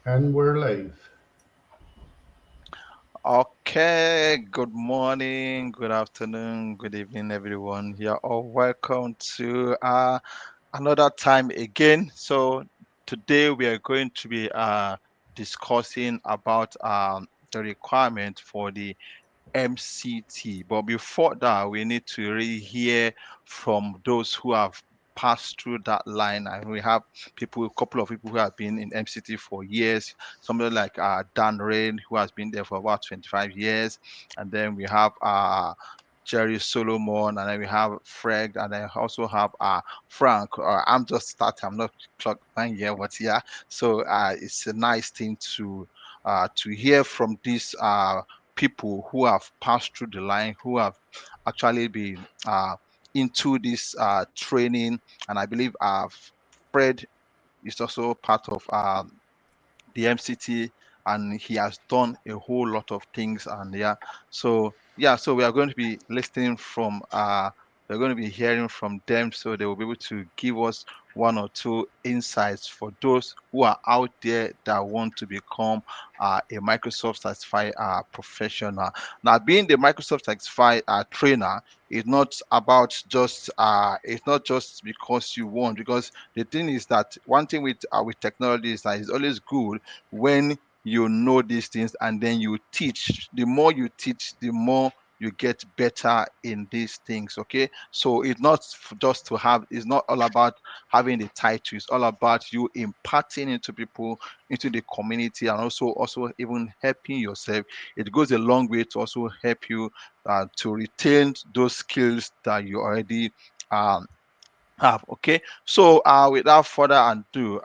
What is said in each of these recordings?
And we're live. Okay, good morning, good afternoon, good evening, everyone. You're all welcome to another time again. So today we are going to be discussing about the requirement for the MCT. But before that, we need to really hear from those who have passed through that line. And we have people, a couple of people who have been in MCT for years. Somebody like Dan Rain, who has been there for about 25 years. And then we have Jerry Solomon, and then we have Fred, and then also have Frank. I'm just starting, I'm not clock one year, but yeah. So it's a nice thing to hear from these people who have passed through the line, who have actually been into this training. And I believe Fred is also part of the MCT, and he has done a whole lot of things. And so we are going to be listening from we're going to be hearing from them, so they will be able to give us one or two insights for those who are out there that want to become a Microsoft certified professional. Now, being the Microsoft certified trainer is not about just it's not just because you want, because the thing is that one thing with technology is that it's always good when you know these things and then you teach. The more you teach, the more you get better in these things. Okay, so it's not just to have, it's not all about having the title, it's all about you imparting into people, into the community, and also even helping yourself. It goes a long way to also help you to retain those skills that you already um, have. Okay, so without further ado,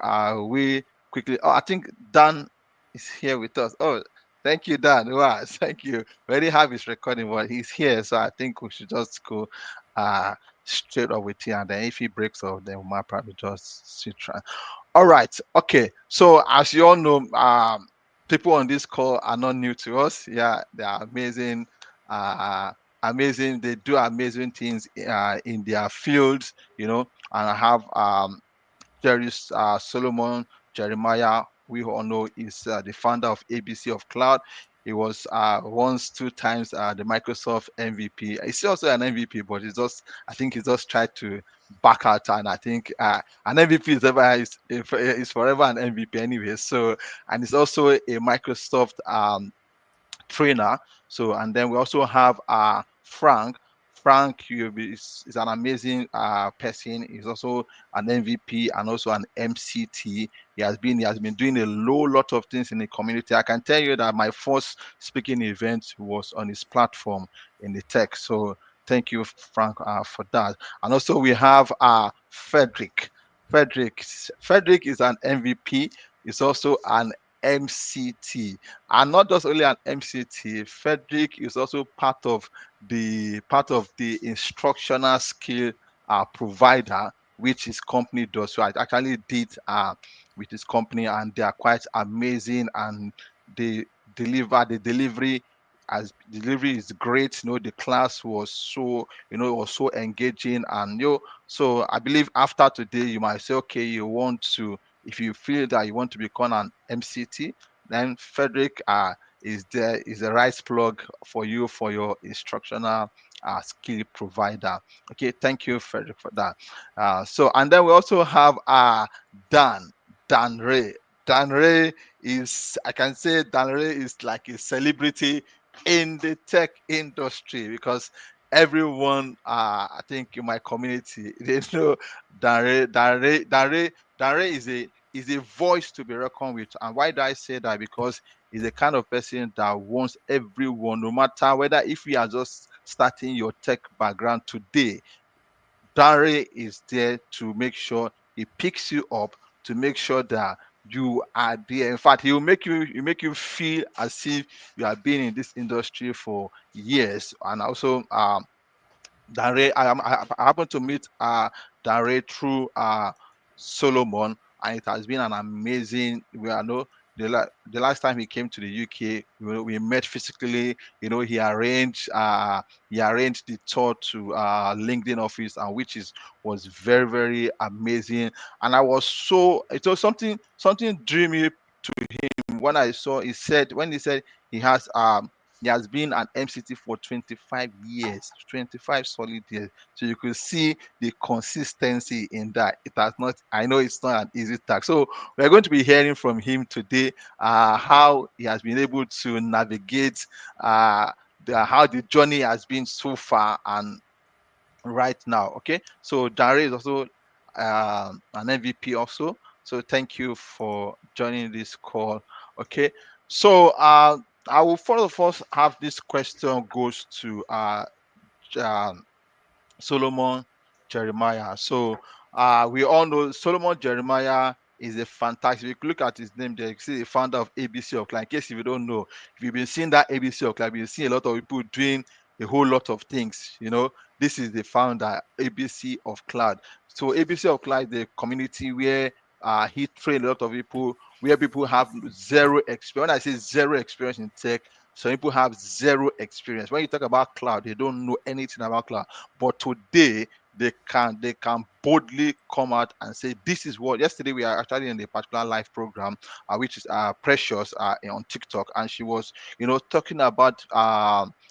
we quickly, oh, I think Dan is here with us. Oh, thank you, Dan. Wow, thank you. We already have his recording, but he's here, so I think we should just go uh straight up with him, and then if he breaks off, then we might probably just switch. All right. Okay. So as you all know, people on this call are not new to us. Yeah, they are amazing. Amazing. They do amazing things in their fields. And I have Jerry Solomon Jeremiah. We all know is the founder of ABC of Cloud. He was once, two times the Microsoft MVP. He's also an MVP, but I think he just tried to back out. And I think an MVP is forever an MVP anyway. So, and he's also a Microsoft trainer. So, and then we also have Frank. Frank is an amazing person. He's also an MVP and also an MCT. He has been doing a lot of things in the community. I can tell you that my first speaking event was on his platform in the tech. So thank you, Frank, for that. And also we have Frederick. Frederick is an MVP. He's also an MCT, and not just only an MCT. Frederick is also part of the instructional skill provider, which his company does. So I actually did with his company, and they are quite amazing, and they the delivery is great. The class was so engaging, and so I believe after today you might say, okay, you want to, if you feel that you want to become an MCT, then Frederick is the right plug for you for your instructional skill provider. Okay, thank you, Frederick, for that. So, and then we also have Dan, Dan Ray. Dan Ray I can say Dan Ray is like a celebrity in the tech industry, because everyone, I think in my community, they know Dan Ray. Dan Ray is a voice to be reckoned with. And why do I say that? Because he's the kind of person that wants everyone, no matter whether if you are just starting your tech background today, Barry is there to make sure he picks you up, to make sure that you are there. In fact, he will make you feel as if you have been in this industry for years. And also, Dare, I happened to meet Dare through Solomon, and it has been an amazing. We are no the last time he came to the UK, we met physically. He arranged the tour to LinkedIn office, and which was very very amazing. And I was so it was something dreamy to him when I saw he said he has been an MCT for 25 years, 25 solid years. So you could see the consistency in that. It has not, I know it's not an easy task. So we're going to be hearing from him today how he has been able to navigate how the journey has been so far and right now. Okay, so Dare is also an MVP also. So thank you for joining this call. Okay, so I will first have this question goes to Solomon Jeremiah. So we all know Solomon Jeremiah is a fantastic. If you look at his name there, you see the founder of ABC of Cloud. In case if you don't know, if you've been seeing that ABC of Cloud, you've seen a lot of people doing a whole lot of things. This is the founder, ABC of Cloud. So ABC of Cloud is a community where he trained a lot of people, where people have zero experience. When I say zero experience in tech, some people have zero experience. When you talk about cloud, they don't know anything about cloud. But today they can boldly come out and say, this is what. Yesterday we are actually in a particular live program which is Precious on TikTok, and she was talking about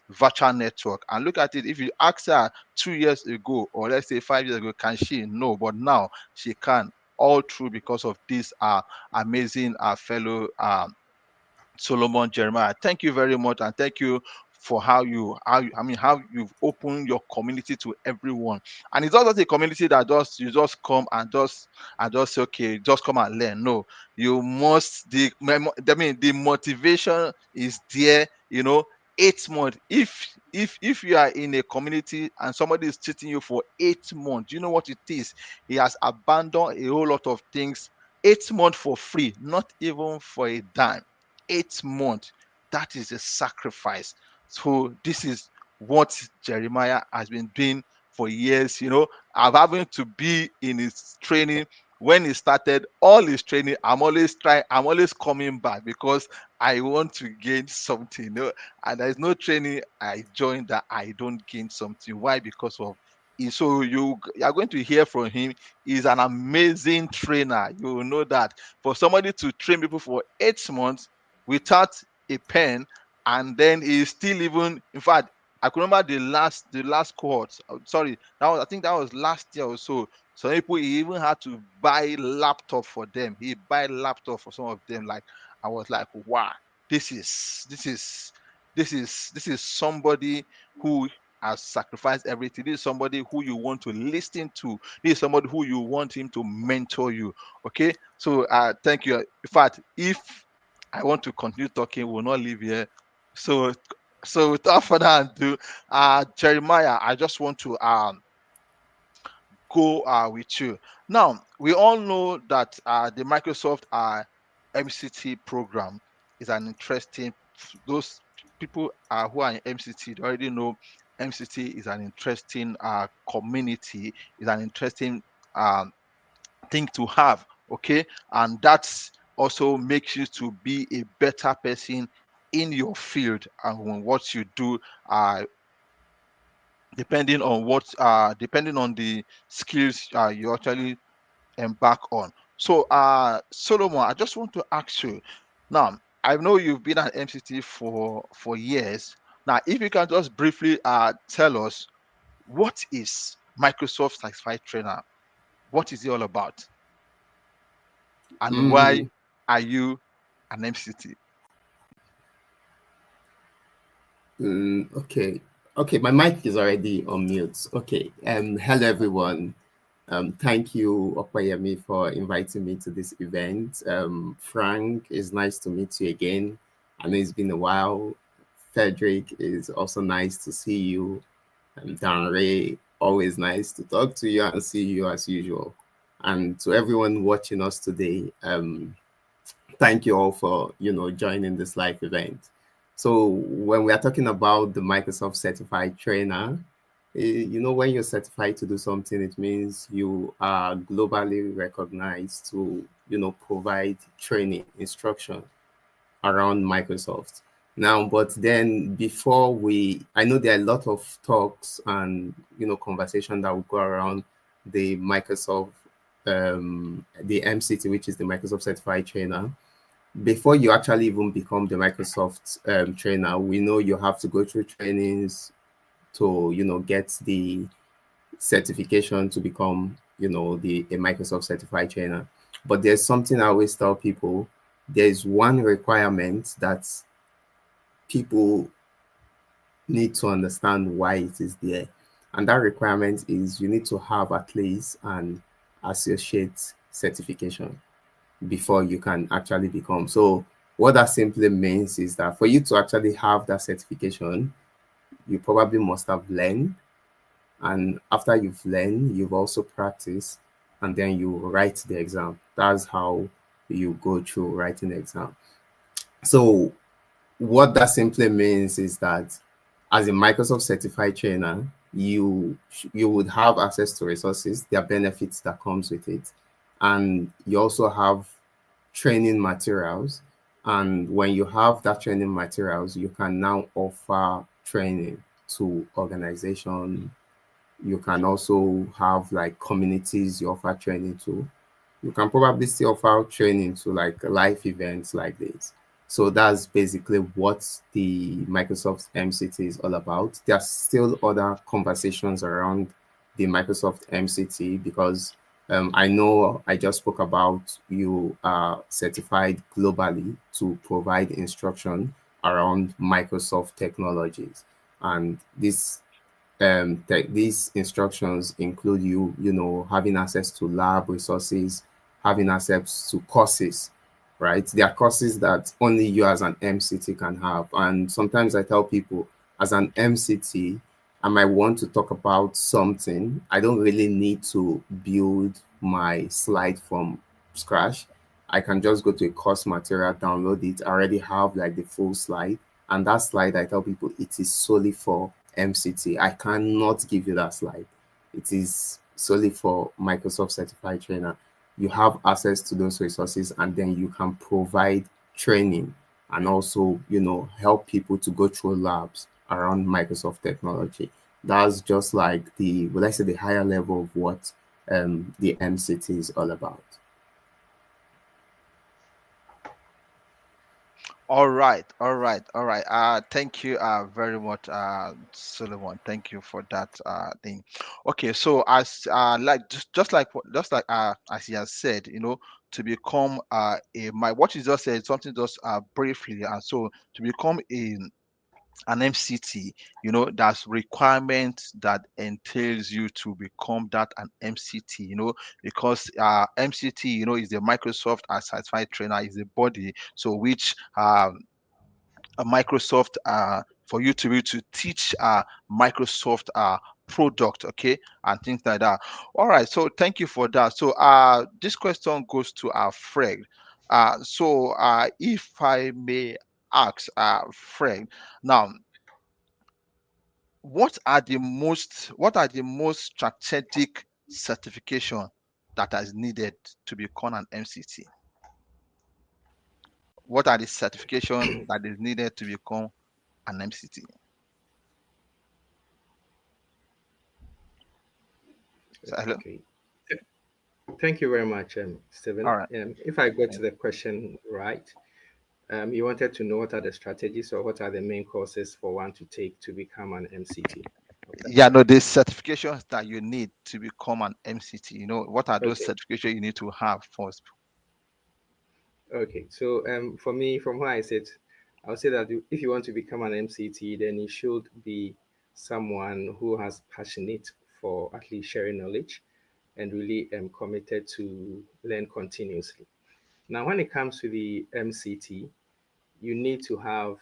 virtual network. And look at it, if you ask her 2 years ago, or let's say 5 years ago, can she? No. But now she can, all through because of this amazing fellow Solomon Jeremiah. Thank you very much, and thank you for how you've opened your community to everyone. And it's not just a community that you just come and just say, okay, just come and learn. No, you must the motivation is there. 8 months. If you are in a community and somebody is cheating you for 8 months, you know what it is. He has abandoned a whole lot of things. 8 months for free, not even for a dime. 8 months, that is a sacrifice. So this is what Jeremiah has been doing for years. I've having to be in his training. When he started all his training, I'm always coming back because I want to gain something. And there's no training I join that I don't gain something. Why? Because of so you are going to hear from him. He's an amazing trainer. You will know that for somebody to train people for 8 months without a pen, and then he's still even, in fact, I can remember the last cohort. Sorry, I think that was last year or so. Some people, he even had to buy laptop for them. He buy laptop for some of them. Like, I was like, wow, this is somebody who has sacrificed everything. This is somebody who you want to listen to. This is somebody who you want him to mentor you. Okay, so thank you. In fact, if I want to continue talking, we'll not leave here. So without further ado, Jeremiah, I just want to go with you. Now, we all know that the Microsoft MCT program is an interesting. Those people who are in MCT, they already know MCT is an interesting community, is an interesting thing to have. Okay, and that's also makes you to be a better person in your field and what you do depending on the skills you actually embark on. So Solomon, I just want to ask you now. I know you've been at MCT for years now. If you can just briefly tell us, what is Microsoft Certified Trainer? What is it all about, and why are you an MCT? Okay, my mic is already on mute. Okay, hello everyone. Thank you, Opayemi, for inviting me to this event. Frank, it's nice to meet you again. I know it's been a while. Frederick, is also nice to see you. Dan Ray, always nice to talk to you and see you as usual. And to everyone watching us today, thank you all for joining this live event. So when we are talking about the Microsoft Certified Trainer, when you're certified to do something, it means you are globally recognized to provide training instruction around Microsoft. Now, but then I know there are a lot of talks and conversation that will go around the Microsoft, the MCT, which is the Microsoft Certified Trainer. before you actually even become the Microsoft trainer, we know you have to go through trainings to, get the certification to become, a Microsoft certified trainer. But there's something I always tell people. There's one requirement that people need to understand why it is there. And that requirement is you need to have at least an associate certification before you can actually become. So what that simply means is that for you to actually have that certification, you probably must have learned. And after you've learned, you've also practiced, and then you write the exam. That's how you go through writing the exam. So what that simply means is that as a Microsoft certified trainer, you would have access to resources, there are benefits that comes with it, and you also have training materials. And when you have that training materials, you can now offer training to organization. You can also have like communities you offer training to. You can probably still offer training to like live events like this. So that's basically what the Microsoft MCT is all about. There are still other conversations around the Microsoft MCT because I know I just spoke about you are certified globally to provide instruction around Microsoft technologies. And these instructions include having access to lab resources, having access to courses, right? There are courses that only you as an MCT can have. And sometimes I tell people, as an MCT, I might want to talk about something. I don't really need to build my slide from scratch. I can just go to a course material, download it. I already have like the full slide. And that slide, I tell people, it is solely for MCT. I cannot give you that slide. It is solely for Microsoft Certified Trainer. You have access to those resources, and then you can provide training and also, help people to go through labs around Microsoft technology. That's just like the, well, I say the higher level of what the MCT is all about. All right, all right, all right. Thank you very much, Solomon. Thank you for that thing. Okay, so as like just like as he has said, to become a my what you just said something just briefly, and so to become an MCT, that's requirement that entails you to become that an MCT, because MCT, is the Microsoft Certified Trainer, is the body, so which a Microsoft for you to be able to teach Microsoft product, okay, and things like that. All right, so thank you for that. So this question goes to Fred. So if I may ask Fred, now what are the most strategic certification that is needed to become an MCT? What are the certification that is needed to become an MCT? Hello. Okay. Thank you very much, Stephen. All right. If I got to the question right, you wanted to know what are the strategies or what are the main courses for one to take to become an MCT. Hope that's Yeah, no, correct. the certifications that you need to become an MCT. What are those Okay. certifications you need to have first? Okay. So for me, from where I sit, I would say that if you want to become an MCT, then you should be someone who has passionate for at least sharing knowledge and really committed to learn continuously. Now, when it comes to the MCT, you need to have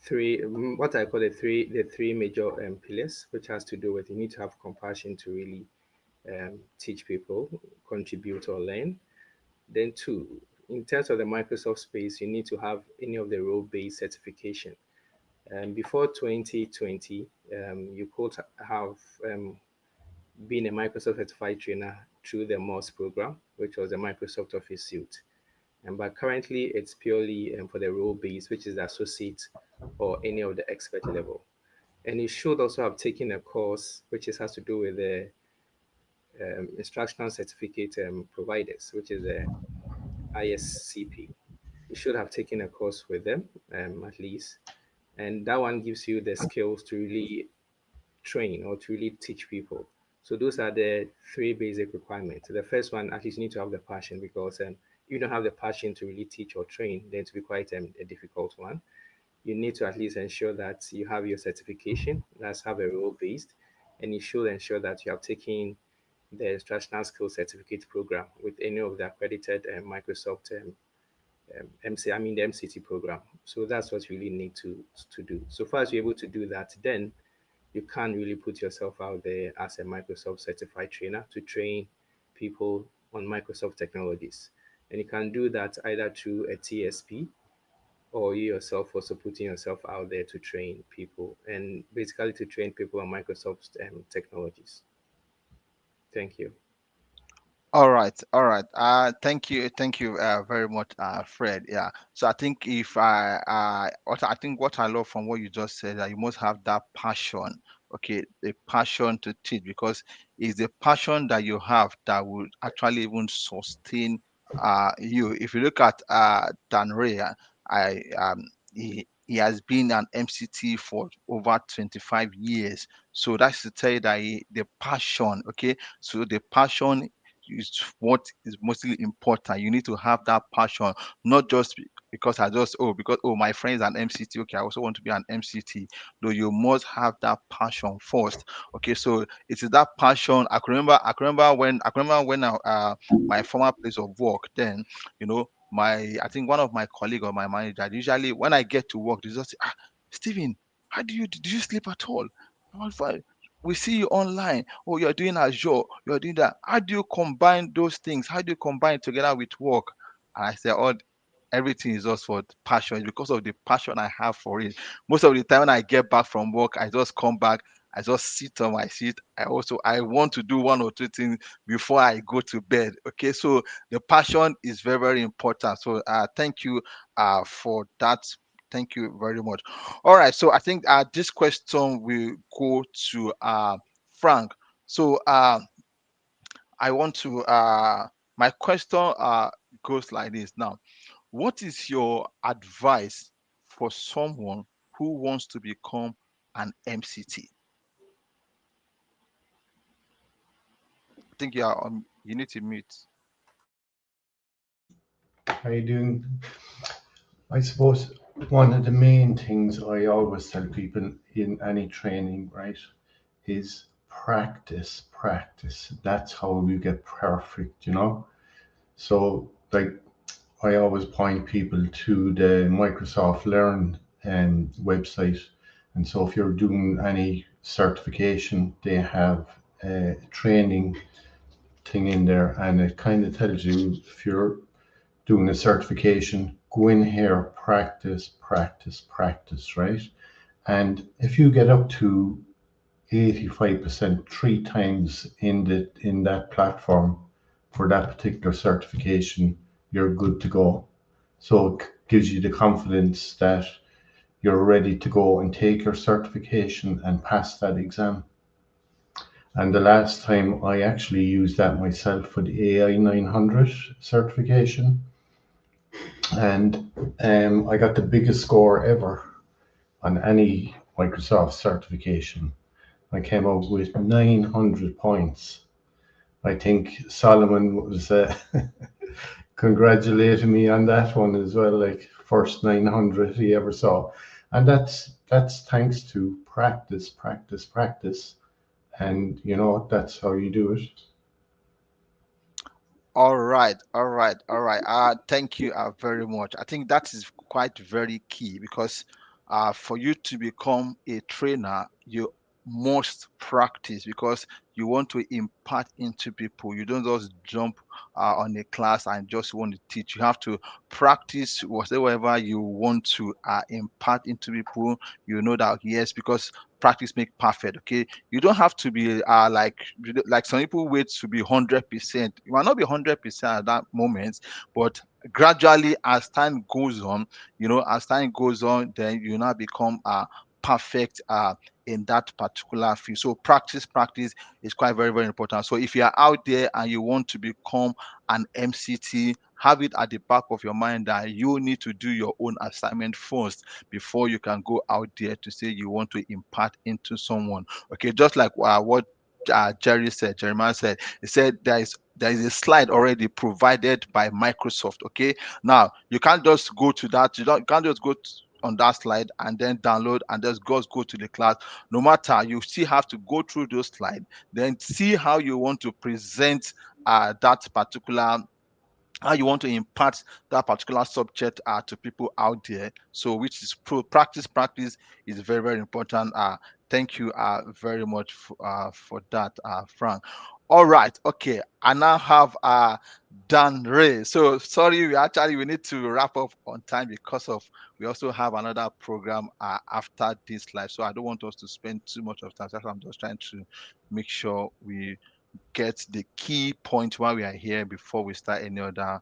three what I call the three major pillars, which has to do with you need to have compassion to really teach people, contribute or learn. Then two, in terms of the Microsoft space, you need to have any of the role-based certification. Before 2020, you could have been a Microsoft certified trainer through the MOS program, which was the Microsoft Office suite. But currently, it's purely for the role base, which is the associate or any of the expert level. And you should also have taken a course has to do with the instructional certificate providers, which is ISCP. You should have taken a course with them, at least, and that one gives you the skills to really train or to really teach people. So those are the three basic requirements. The first one, at least you need to have the passion, because if you don't have the passion to really teach or train, then it will be quite a difficult one. You need to at least ensure that you have your certification. That's have a role based, and you should ensure that you have taken the Instructional Skills Certificate program with any of the accredited Microsoft MC, I mean the MCT program. So that's what you really need to do. So far as you're able to do that, then you can't really put yourself out there as a Microsoft certified trainer to train people on Microsoft technologies. And you can do that either through a TSP, or you yourself also putting yourself out there to train people, and basically to train people on Microsoft technologies. Thank you. All right, all right. Thank you very much, Fred. Yeah. So I think if what I think what I love from what you just said, that you must have that passion. Okay, the passion to teach, because it's the passion that you have that will actually even sustain you. If you look at Dan Ray, I he has been an MCT for over 25 years. So that's to tell you that the passion. Okay, so the passion is what is mostly important. You need to have that passion, not just because because my friend is an MCT. Okay, I also want to be an MCT. No, you must have that passion first. Okay, so it is that passion. I can remember when my former place of work. Then my I think one of my colleague or my manager, usually when I get to work, they just say, Stephen, how did you sleep at all? I'm like, "Fine. We see you online. Oh, you're doing Azure, you're doing that. How do you combine those things? How do you combine it together with work?" And I said, "Oh, everything is just for the passion. It's because of the passion I have for it. Most of the time when I get back from work, I just come back, I just sit on my seat. I want to do one or two things before I go to bed. Okay, so the passion is very, very important. So thank you for that. Thank you very much. All right, so I think this question will go to Frank. So I want to my question goes like this now. What is your advice for someone who wants to become an MCT? I think you need to mute. How you doing? I suppose one of the main things I always tell people in any training, right, is practice, practice. That's how you get perfect, you know? So, like, I always point people to the Microsoft Learn website. And so, if you're doing any certification, they have a training thing in there, and it kind of tells you if you're doing a certification, go in here, practice, practice, practice, right? And if you get up to 85% three times in that platform for that particular certification, you're good to go. So it gives you the confidence that you're ready to go and take your certification and pass that exam. And the last time I actually used that myself for the AI 900 certification, and I got the biggest score ever on any Microsoft certification. I came out with 900 points. I think Solomon was congratulating me on that one as well, like first 900 he ever saw, and that's thanks to practice, practice, practice, and that's how you do it. All right, all right, all right. Thank you very much. I think that is quite very key, because for you to become a trainer, you must practice, because you want to impart into people. You don't just jump on a class and just want to teach. You have to practice whatever you want to impart into people. You know that, yes, because practice make perfect. Okay, you don't have to be like some people wait to be 100%. You might not be 100% at that moment, but gradually as time goes on, as time goes on, then you now become perfect in that particular field. So practice is quite very, very important. So if you are out there and you want to become an MCT, have it at the back of your mind that you need to do your own assignment first before you can go out there to say you want to impart into someone. Okay, just like what Jeremiah said. He said there is a slide already provided by Microsoft. Okay, now you can't just go to that. You can't just go on that slide and then download and just go to the class. No matter, you still have to go through those slides, then see how you want to present that particular, how you want to impart that particular subject to people out there. So which is practice is very, very important. Thank you very much for that, Frank. All right, okay, I now have Dan Ray. So sorry, we need to wrap up on time because of we also have another program after this live, so I don't want us to spend too much of time. So I'm just trying to make sure we get the key point while we are here before we start any other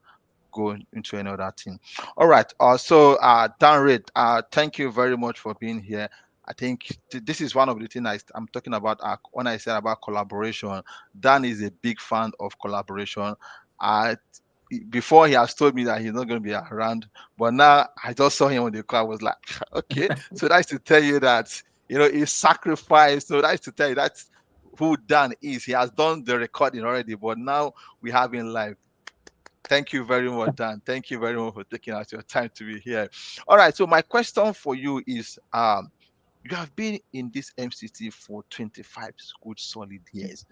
go into another thing. All right. So Dan Reid, thank you very much for being here. I think this is one of the things I'm talking about when I said about collaboration. Dan is a big fan of collaboration. Before he has told me that he's not going to be around, but now I just saw him on the car. I was like, okay, so that's to tell you that he sacrificed. So that's to tell you that's who Dan is. He has done the recording already, but now we have him live. Thank you very much, Dan. Thank you very much for taking out your time to be here. All right. So my question for you is, you have been in this MCT for 25 good solid years.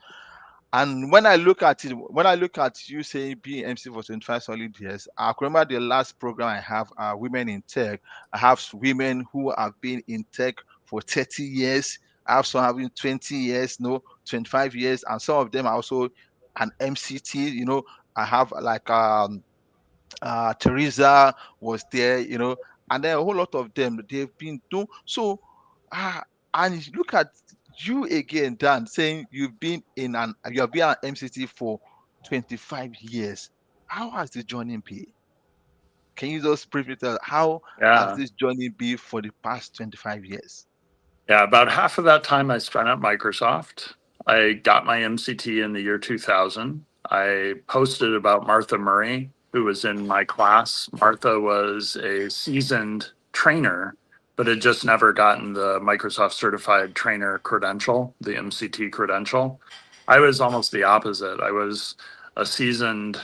And when I look at you saying being MC for 25 solid years, I can remember the last program I have, Women in Tech. I have women who have been in tech for 30 years. I have some having 20 years, 25 years, and some of them are also an MCT. I have like Teresa was there, and then a whole lot of them they've been doing so. And look at you again, Dan, saying you have been an MCT for 25 years. How has the journey been? Can you just briefly tell how has Yeah. this journey been for the past 25 years? Yeah. About half of that time I spent at Microsoft. I got my MCT in the year 2000. I posted about Martha Murray, who was in my class. Martha was a seasoned trainer, but had just never gotten the Microsoft certified trainer credential, the MCT credential. I was almost the opposite. I was a seasoned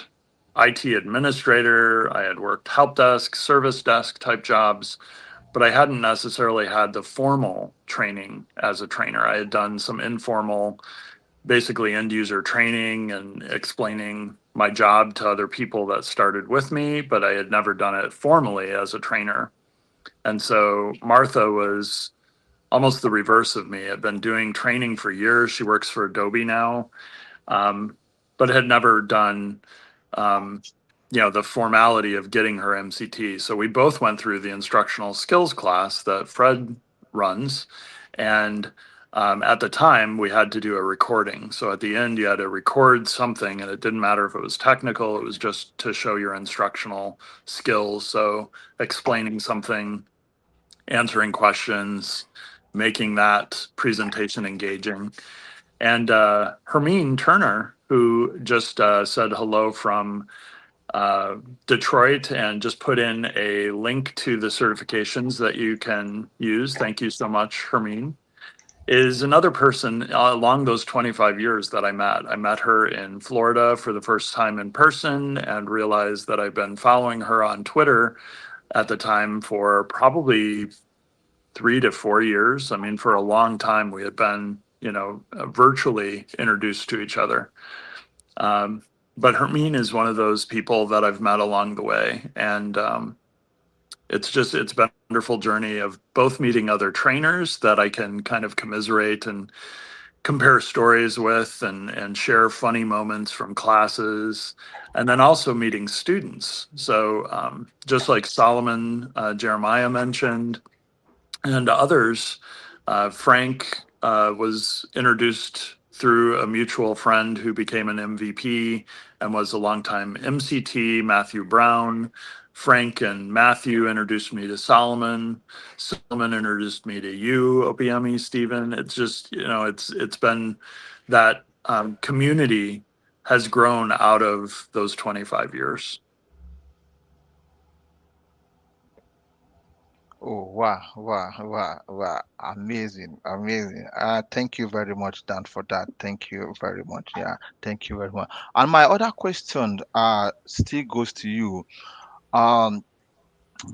IT administrator. I had worked help desk, service desk type jobs, but I hadn't necessarily had the formal training as a trainer. I had done some informal, basically end user training and explaining my job to other people that started with me, but I had never done it formally as a trainer. And so Martha was almost the reverse of me. I'd been doing training for years. She works for Adobe now, but had never done the formality of getting her MCT. So we both went through the instructional skills class that Fred runs. And at the time, we had to do a recording. So at the end, you had to record something, and it didn't matter if it was technical, it was just to show your instructional skills. So explaining something, answering questions, making that presentation engaging. And Hermine Turner, who just said hello from Detroit and just put in a link to the certifications that you can use. Thank you so much, Hermine. Is another person along those 25 years that I met. I met her in Florida for the first time in person and realized that I've been following her on Twitter at the time for probably 3 to 4 years. I mean, for a long time, we had been, virtually introduced to each other. But Hermine is one of those people that I've met along the way. And it's been a wonderful journey of both meeting other trainers that I can kind of commiserate and compare stories with and share funny moments from classes, and then also meeting students. So just like Solomon, Jeremiah mentioned, and others, Frank was introduced through a mutual friend who became an MVP and was a longtime MCT, Matthew Brown, Frank and Matthew introduced me to Solomon. Solomon introduced me to you, Opiemi, Stephen. It's just, it's been that community has grown out of those 25 years. Oh, wow. Amazing. Thank you very much, Dan, for that. Thank you very much. Yeah, thank you very much. And my other question still goes to you. Um,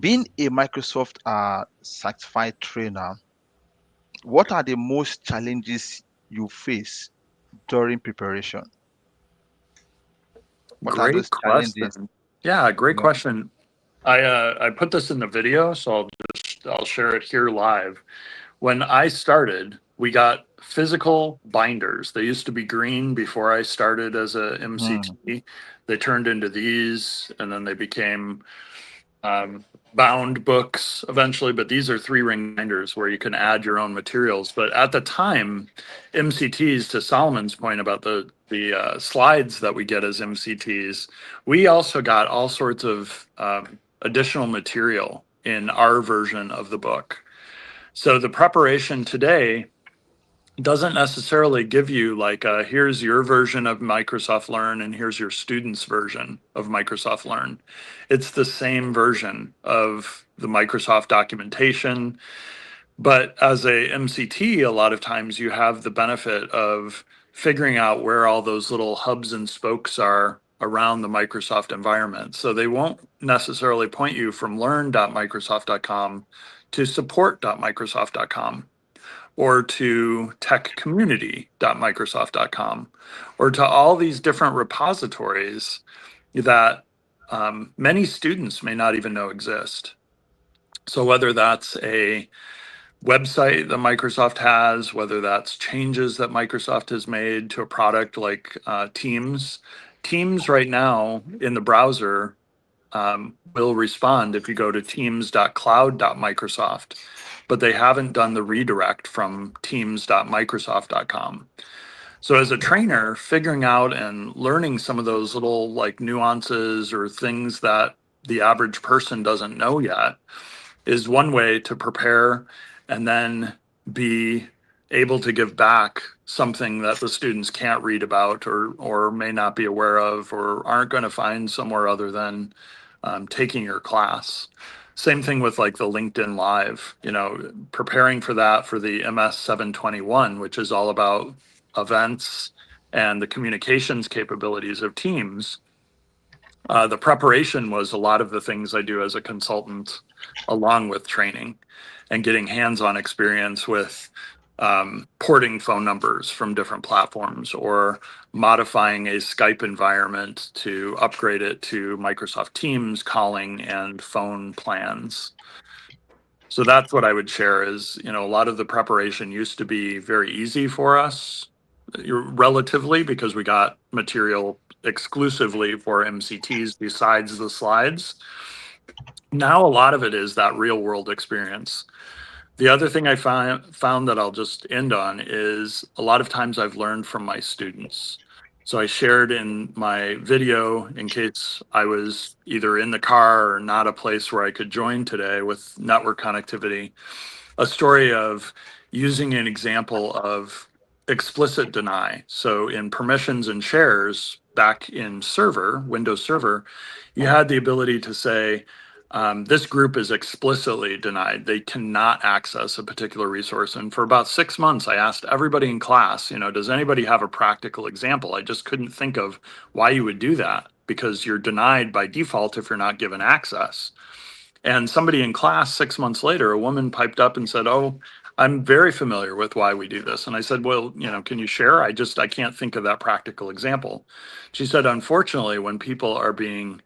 being a Microsoft certified trainer, what are the most challenges you face during preparation? What are Great those challenges? question. Yeah, great Yeah. question. I put this in the video, so I'll share it here live. When I started, we got physical binders. They used to be green before I started as a MCT. They turned into these, and then they became bound books eventually, but these are 3-ring binders where you can add your own materials. But at the time, MCTs, to Solomon's point about the slides that we get as MCTs, we also got all sorts of additional material in our version of the book. So the preparation today doesn't necessarily give you like here's your version of Microsoft Learn and here's your student's version of Microsoft Learn. It's the same version of the Microsoft documentation, but as a MCT, a lot of times you have the benefit of figuring out where all those little hubs and spokes are around the Microsoft environment. So they won't necessarily point you from learn.microsoft.com to support.microsoft.com, or to techcommunity.microsoft.com, or to all these different repositories that many students may not even know exist. So whether that's a website that Microsoft has, whether that's changes that Microsoft has made to a product like Teams. Teams right now in the browser will respond if you go to teams.cloud.microsoft, but they haven't done the redirect from teams.microsoft.com. So as a trainer, figuring out and learning some of those little like nuances or things that the average person doesn't know yet is one way to prepare and then be able to give back something that the students can't read about or may not be aware of or aren't going to find somewhere other than taking your class. Same thing with like the LinkedIn Live, preparing for that for the MS 721, which is all about events and the communications capabilities of Teams. The preparation was a lot of the things I do as a consultant, along with training and getting hands-on experience with porting phone numbers from different platforms or modifying a Skype environment to upgrade it to Microsoft Teams calling and phone plans. So that's what I would share is, a lot of the preparation used to be very easy for us, relatively, because we got material exclusively for MCTs besides the slides. Now a lot of it is that real world experience. The other thing I found that I'll just end on is a lot of times I've learned from my students. So I shared in my video, in case I was either in the car or not a place where I could join today with network connectivity, a story of using an example of explicit deny. So in permissions and shares back in server, Windows Server, you had the ability to say, this group is explicitly denied. They cannot access a particular resource. And for about 6 months, I asked everybody in class, does anybody have a practical example? I just couldn't think of why you would do that, because you're denied by default if you're not given access. And somebody in class 6 months later, a woman piped up and said, "Oh, I'm very familiar with why we do this." And I said, "Well, can you share? I can't think of that practical example." She said, "Unfortunately, when people are being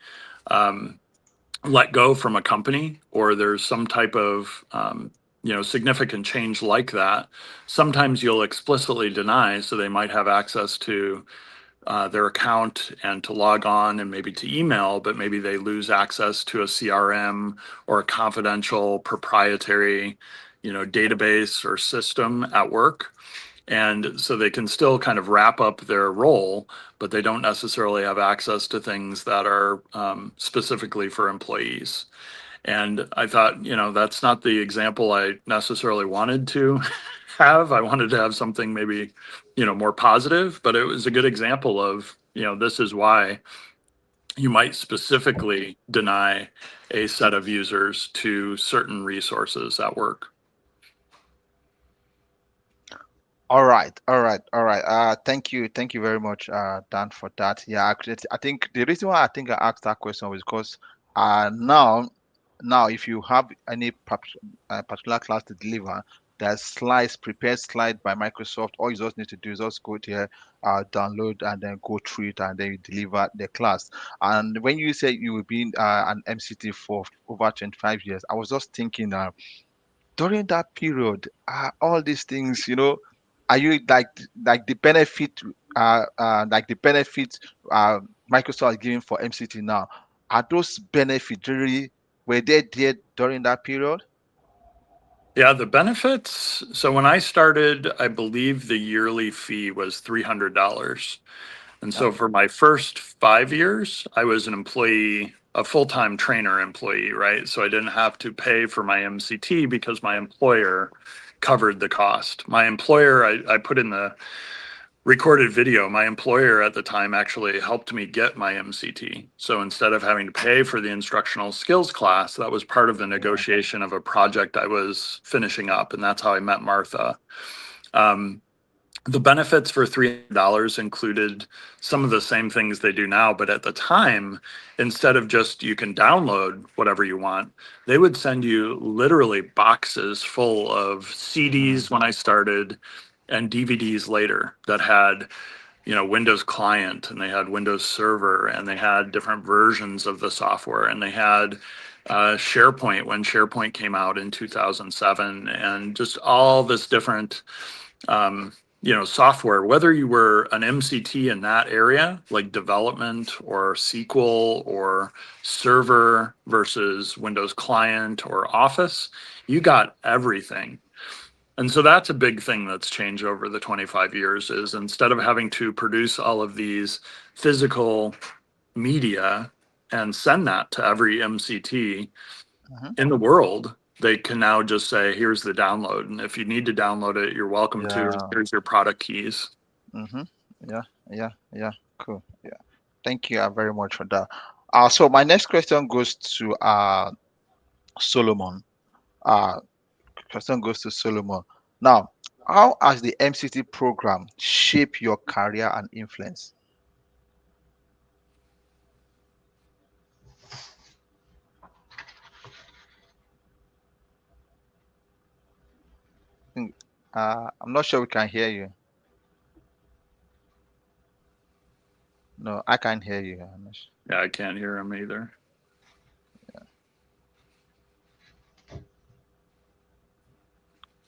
let go from a company or there's some type of significant change like that, sometimes you'll explicitly deny, so they might have access to their account and to log on and maybe to email, but maybe they lose access to a CRM or a confidential proprietary database or system at work. And so they can still kind of wrap up their role, but they don't necessarily have access to things that are specifically for employees. And I thought, that's not the example I necessarily wanted to have. I wanted to have something maybe, more positive, but it was a good example of, this is why you might specifically deny a set of users to certain resources at work. All right, all right, all right. Thank you very much, Dan, for that. Yeah, actually, I think the reason why I think I asked that question was because now, if you have any particular class to deliver, there's slides, prepared slide by Microsoft. All you just need to do is just go there, download, and then go through it, and then you deliver the class. And when you say you will be an MCT for over 25 years, I was just thinking, during that period, all these things, are you like the benefit, like the benefits Microsoft is giving for MCT now? Are those benefits really, were they there during that period? Yeah, the benefits. So when I started, I believe the yearly fee was $300. And so for my first 5 years, I was an employee, a full-time trainer employee, right? So I didn't have to pay for my MCT because my employer covered the cost. My employer, I put in the recorded video, my employer at the time actually helped me get my MCT. So instead of having to pay for the instructional skills class, that was part of the negotiation of a project I was finishing up. And that's how I met Martha. The benefits for $300 included some of the same things they do now, but at the time, instead of just you can download whatever you want, they would send you literally boxes full of CDs when I started and DVDs later that had, Windows Client, and they had Windows Server, and they had different versions of the software, and they had SharePoint when SharePoint came out in 2007, and just all this different software, whether you were an MCT in that area, like development or SQL or server versus Windows Client or Office, you got everything. And so that's a big thing that's changed over the 25 years is instead of having to produce all of these physical media and send that to every MCT in the world, they can now just say, here's the download. And if you need to download it, you're welcome to. Here's your product keys. Yeah. Cool. Yeah. Thank you very much for that. So my next question goes to Solomon. Question goes to Solomon. Now, how has the MCT program shaped your career and influence? I'm not sure we can hear you. No, I can't hear you. Yeah, I can't hear him either. I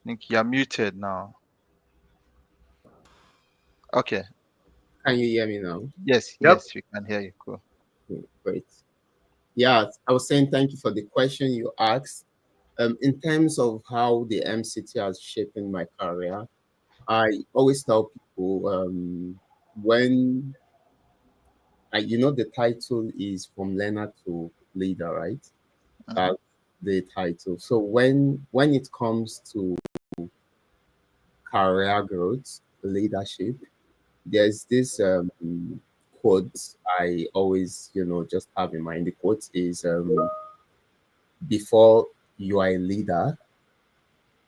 think you're muted now. Okay. Can you hear me now? Yes, Yep. yes, we can hear you. Cool. Great. Yeah, I was saying thank you for the question you asked. In terms of how the MCT has shaped my career, I always tell people when the title is from learner to leader, right? That's the title. So when it comes to career growth, leadership, there's this quote I always just have in mind. The quote is before you are a leader,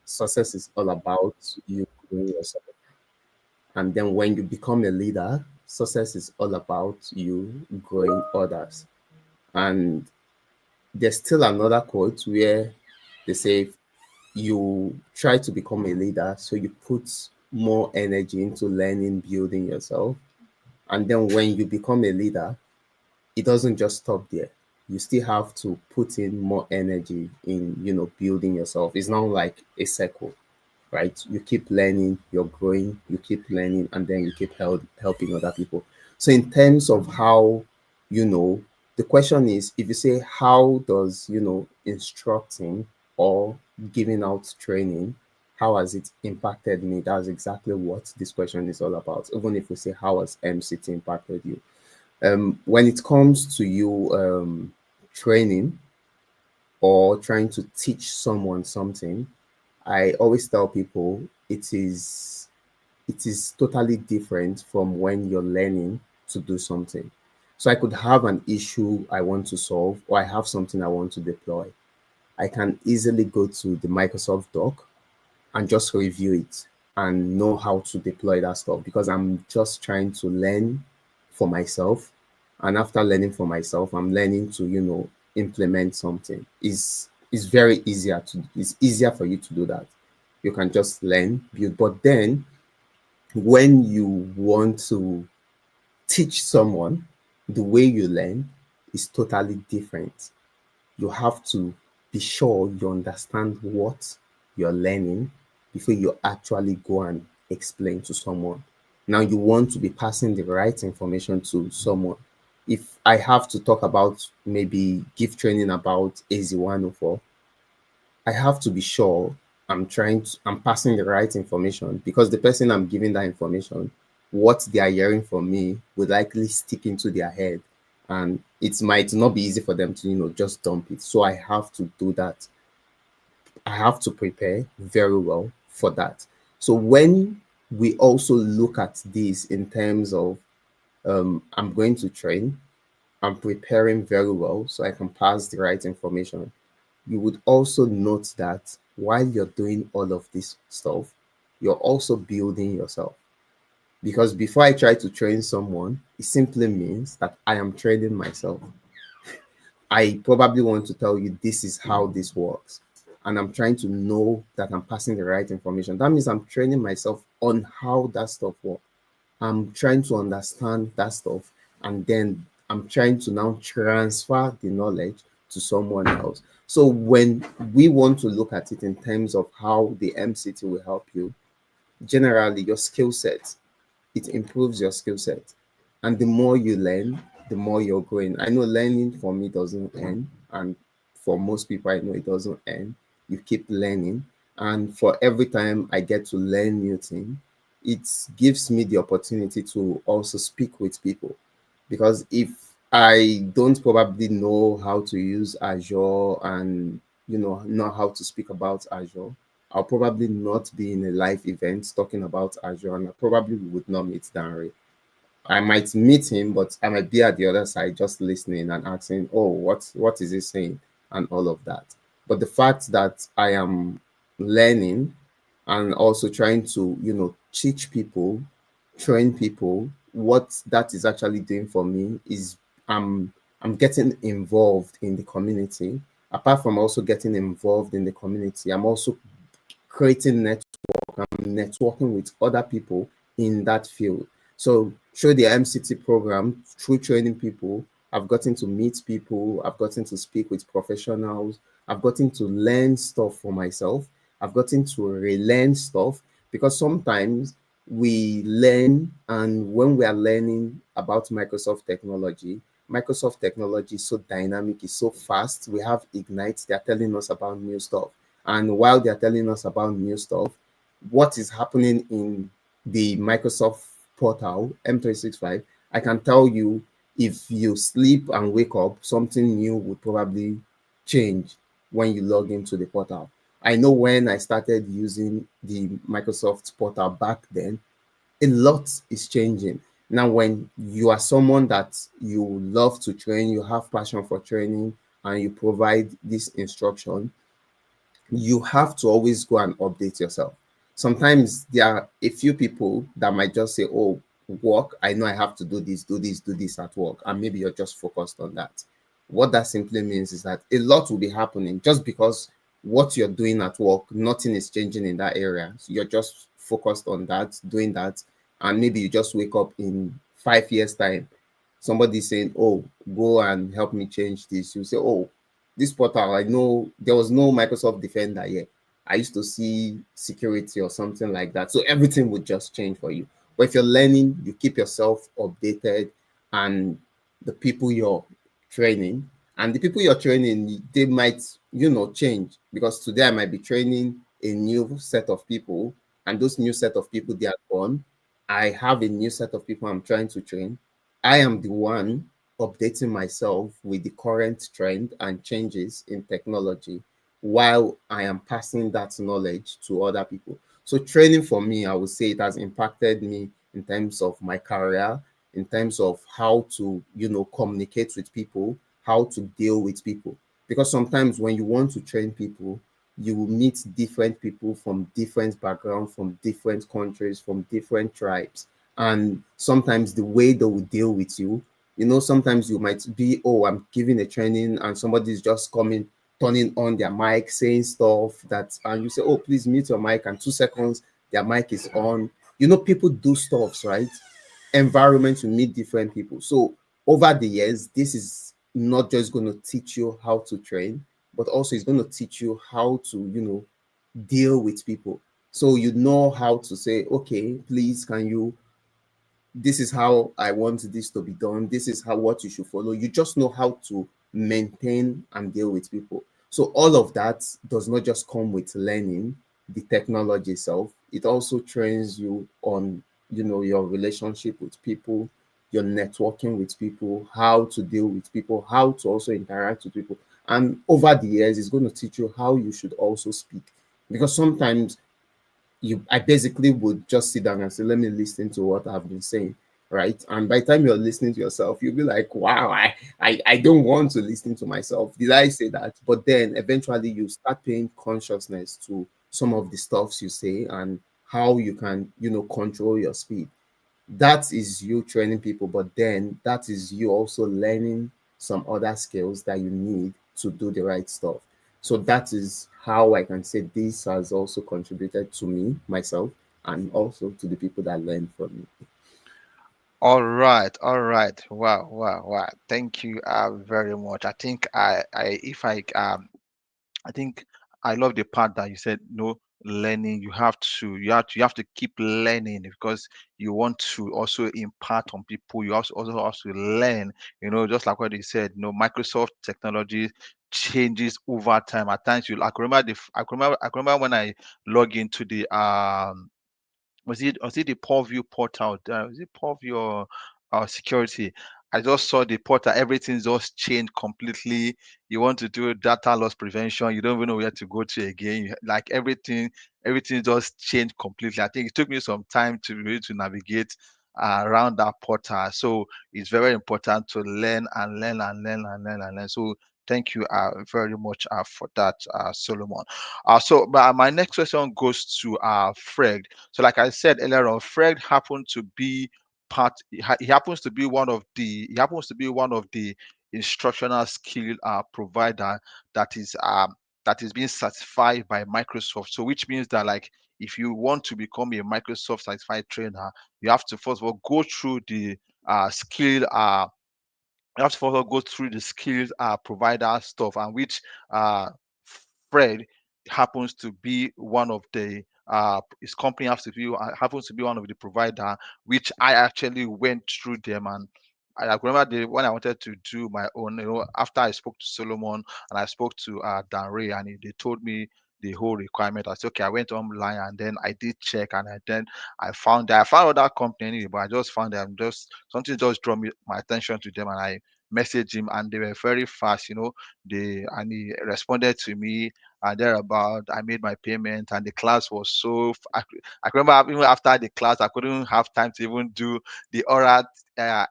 success is all about you growing yourself. And then when you become a leader, success is all about you growing others. And there's still another quote where they say you try to become a leader, so you put more energy into learning, building yourself. And then when you become a leader, it doesn't just stop there. You still have to put in more energy in, building yourself. It's not like a circle, right? You keep learning, you're growing, you keep learning, and then you keep helping other people. So in terms of how, the question is, if you say, how does, instructing or giving out training how has it impacted me? That's exactly what this question is all about. Even if we say how has MCT impacted you, when it comes to you training or trying to teach someone something, I always tell people it is totally different from when you're learning to do something. So I could have an issue I want to solve, or I have something I want to deploy. I can easily go to the Microsoft doc and just review it and know how to deploy that stuff, because I'm just trying to learn for myself. And after learning for myself, I'm learning to, implement something. It's easier for you to do that. You can just learn, build. But then when you want to teach someone, the way you learn is totally different. You have to be sure you understand what you're learning before you actually go and explain to someone. Now, you want to be passing the right information to someone. If I have to talk about, maybe give training about AZ104, I have to be sure I'm passing the right information, because the person I'm giving that information, what they are hearing from me would likely stick into their head, and it might not be easy for them to, just dump it. So I have to do that. I have to prepare very well for that. So when we also look at this in terms of, I'm going to train, I'm preparing very well so I can pass the right information. You would also note that while you're doing all of this stuff, you're also building yourself. Because before I try to train someone, it simply means that I am training myself. I probably want to tell you this is how this works. And I'm trying to know that I'm passing the right information. That means I'm training myself on how that stuff works. I'm trying to understand that stuff, and then I'm trying to now transfer the knowledge to someone else. So when we want to look at it in terms of how the MCT will help you, generally your skill set, it improves your skill set. And the more you learn, the more you're growing. I know learning for me doesn't end, and for most people I know it doesn't end. You keep learning, and for every time I get to learn new things, it gives me the opportunity to also speak with people. Because if I don't probably know how to use Azure and know how to speak about Azure, I'll probably not be in a live event talking about Azure, and I probably would not meet Danre. I might meet him, but I might be at the other side just listening and asking, "Oh, what is he saying?" and all of that. But the fact that I am learning and also trying to, teach people, train people, what that is actually doing for me is I'm I'm getting involved in the community. Apart from also getting involved in the community, I'm also creating network. I'm networking with other people in that field. So through the MCT program, through training people, I've gotten to meet people, I've gotten to speak with professionals, I've gotten to learn stuff for myself, I've gotten to relearn stuff, because sometimes we learn, and when we are learning about Microsoft technology is so dynamic, it's so fast. We have Ignite, they're telling us about new stuff. And while they're telling us about new stuff, what is happening in the Microsoft portal, M365, I can tell you, if you sleep and wake up, something new would probably change when you log into the portal. I know when I started using the Microsoft portal back then, a lot is changing. Now, when you are someone that you love to train, you have passion for training, and you provide this instruction, you have to always go and update yourself. Sometimes there are a few people that might just say, "Oh, work, I know I have to do this at work," and maybe you're just focused on that. What that simply means is that a lot will be happening just because what you're doing at work, nothing is changing in that area. So you're just focused on that, doing that, and maybe you just wake up in 5 years' time, somebody saying, "Oh, go and help me change this." You say, "Oh, this portal, I know there was no Microsoft Defender yet. I used to see security or something like that." So everything would just change for you. But if you're learning, you keep yourself updated, and the people you're training, they might, change, because today I might be training a new set of people, and those new set of people, they are gone. I have a new set of people I'm trying to train. I am the one updating myself with the current trend and changes in technology while I am passing that knowledge to other people. So training for me, I would say it has impacted me in terms of my career, in terms of how to, communicate with people, how to deal with people. Because sometimes when you want to train people, you will meet different people from different backgrounds, from different countries, from different tribes. And sometimes the way they will deal with you, sometimes you might be, oh, I'm giving a training and somebody's just coming, turning on their mic, saying stuff that, and you say, oh, please mute your mic. And 2 seconds, their mic is on. People do stuffs, right? Environment to meet different people. So over the years, this is not just going to teach you how to train, but also it's going to teach you how to, deal with people. So you know how to say, okay, please, can you, this is how I want this to be done. This is how what you should follow. You just know how to maintain and deal with people. So all of that does not just come with learning the technology itself. It also trains you on, your relationship with people, your networking with people, how to deal with people, how to also interact with people. And over the years, it's going to teach you how you should also speak. Because sometimes I basically would just sit down and say, let me listen to what I've been saying, right? And by the time you're listening to yourself, you'll be like, wow, I don't want to listen to myself. Did I say that? But then eventually you start paying consciousness to some of the stuffs you say and how you can, control your speed. That is you training people, but then that is you also learning some other skills that you need to do the right stuff. So that is how I can say this has also contributed to me, myself, and also to the people that learn from me. All right, all right. Wow, wow, wow. Thank you very much. I think if I think I love the part that you said no learning. You have to keep learning because you want to also impart on people. You also have to learn. Just like what you said. Microsoft technology changes over time. At times, I can remember when I log into the was it the Purview portal? Was it Purview or security? I just saw the portal, everything just changed completely. You want to do data loss prevention, you don't even know where to go to again. Like everything just changed completely. I think it took me some time to really to navigate around that portal. So it's very important to learn and learn and learn and learn and learn. So thank you very much for that, Solomon. So my next question goes to Fred. So, like I said earlier on, Fred happened to be he happens to be one of the instructional skill provider that is being certified by Microsoft. So, which means that like if you want to become a Microsoft certified trainer, you have to first of all go through the skill you have to further go through the skills provider stuff, and which uh, Fred happens to be one of the his company happens to be one of the provider, which I actually went through them. And I remember when I wanted to do my own, after I spoke to Solomon and I spoke to Dan Ray, and they told me the whole requirement. I said, okay, I went online and then I did check, and I found other company anyway, but I just found them, just something just drew my attention to them, and I messaged him, and they were very fast. He responded to me, and thereabout I made my payment, and the class was I remember even after the class I couldn't have time to even do the oral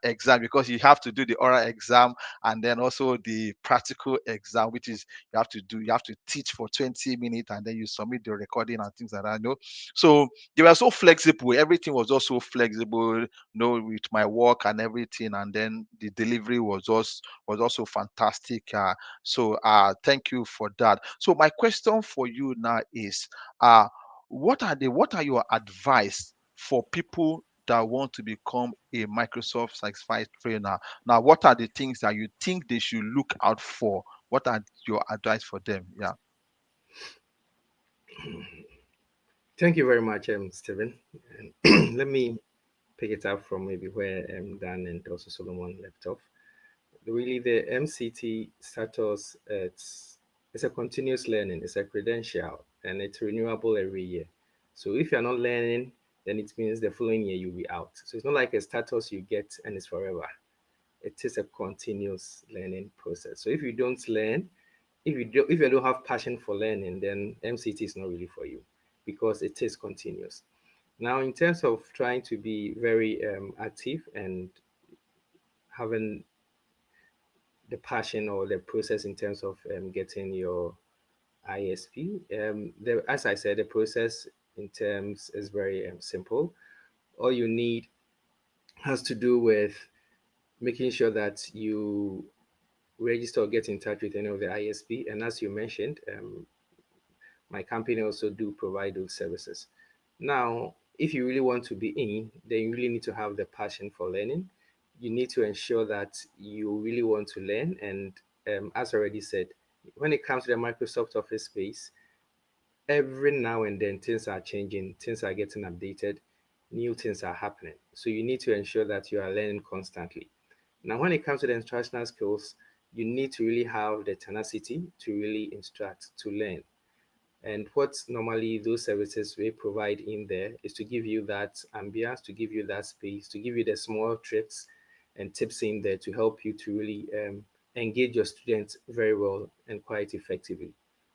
exam, because you have to do the oral exam and then also the practical exam, which is you have to teach for 20 minutes and then you submit the recording and things like that. So they were so flexible. Everything was also flexible, with my work and everything. And then the delivery was also fantastic. So thank you for that. So my question for you now is, what are your advice for people that want to become a Microsoft certified trainer? Now, what are the things that you think they should look out for? What are your advice for them? Yeah. Thank you very much, Stephen. And let me pick it up from maybe where Dan and also Solomon left off. Really, the MCT status, it's a continuous learning, it's a credential. and it's renewable every year. So if you're not learning, then it means the following year you'll be out. So it's not like a status you get and it's forever. It is a continuous learning process. So if you don't learn, if you don't have passion for learning, then MCT is not really for you because it is continuous. Now, in terms of trying to be very active and having the passion or the process in terms of getting your ISP, as I said, the process in terms is very simple. All you need has to do with making sure that you register or get in touch with any of the ISP. And as you mentioned, my company also do provide those services. Now, if you really want to be in, then you really need to have the passion for learning. You need to ensure that you really want to learn. And as already said, when it comes to the Microsoft Office space, every now and then things are changing, things are getting updated, new things are happening. So you need to ensure that you are learning constantly. Now, when it comes to the instructional skills, you need to really have the tenacity to really instruct, to learn. And what normally those services we provide in there is to give you that ambience, to give you that space, to give you the small tricks and tips in there to help you to really engage your students very well and quite effectively.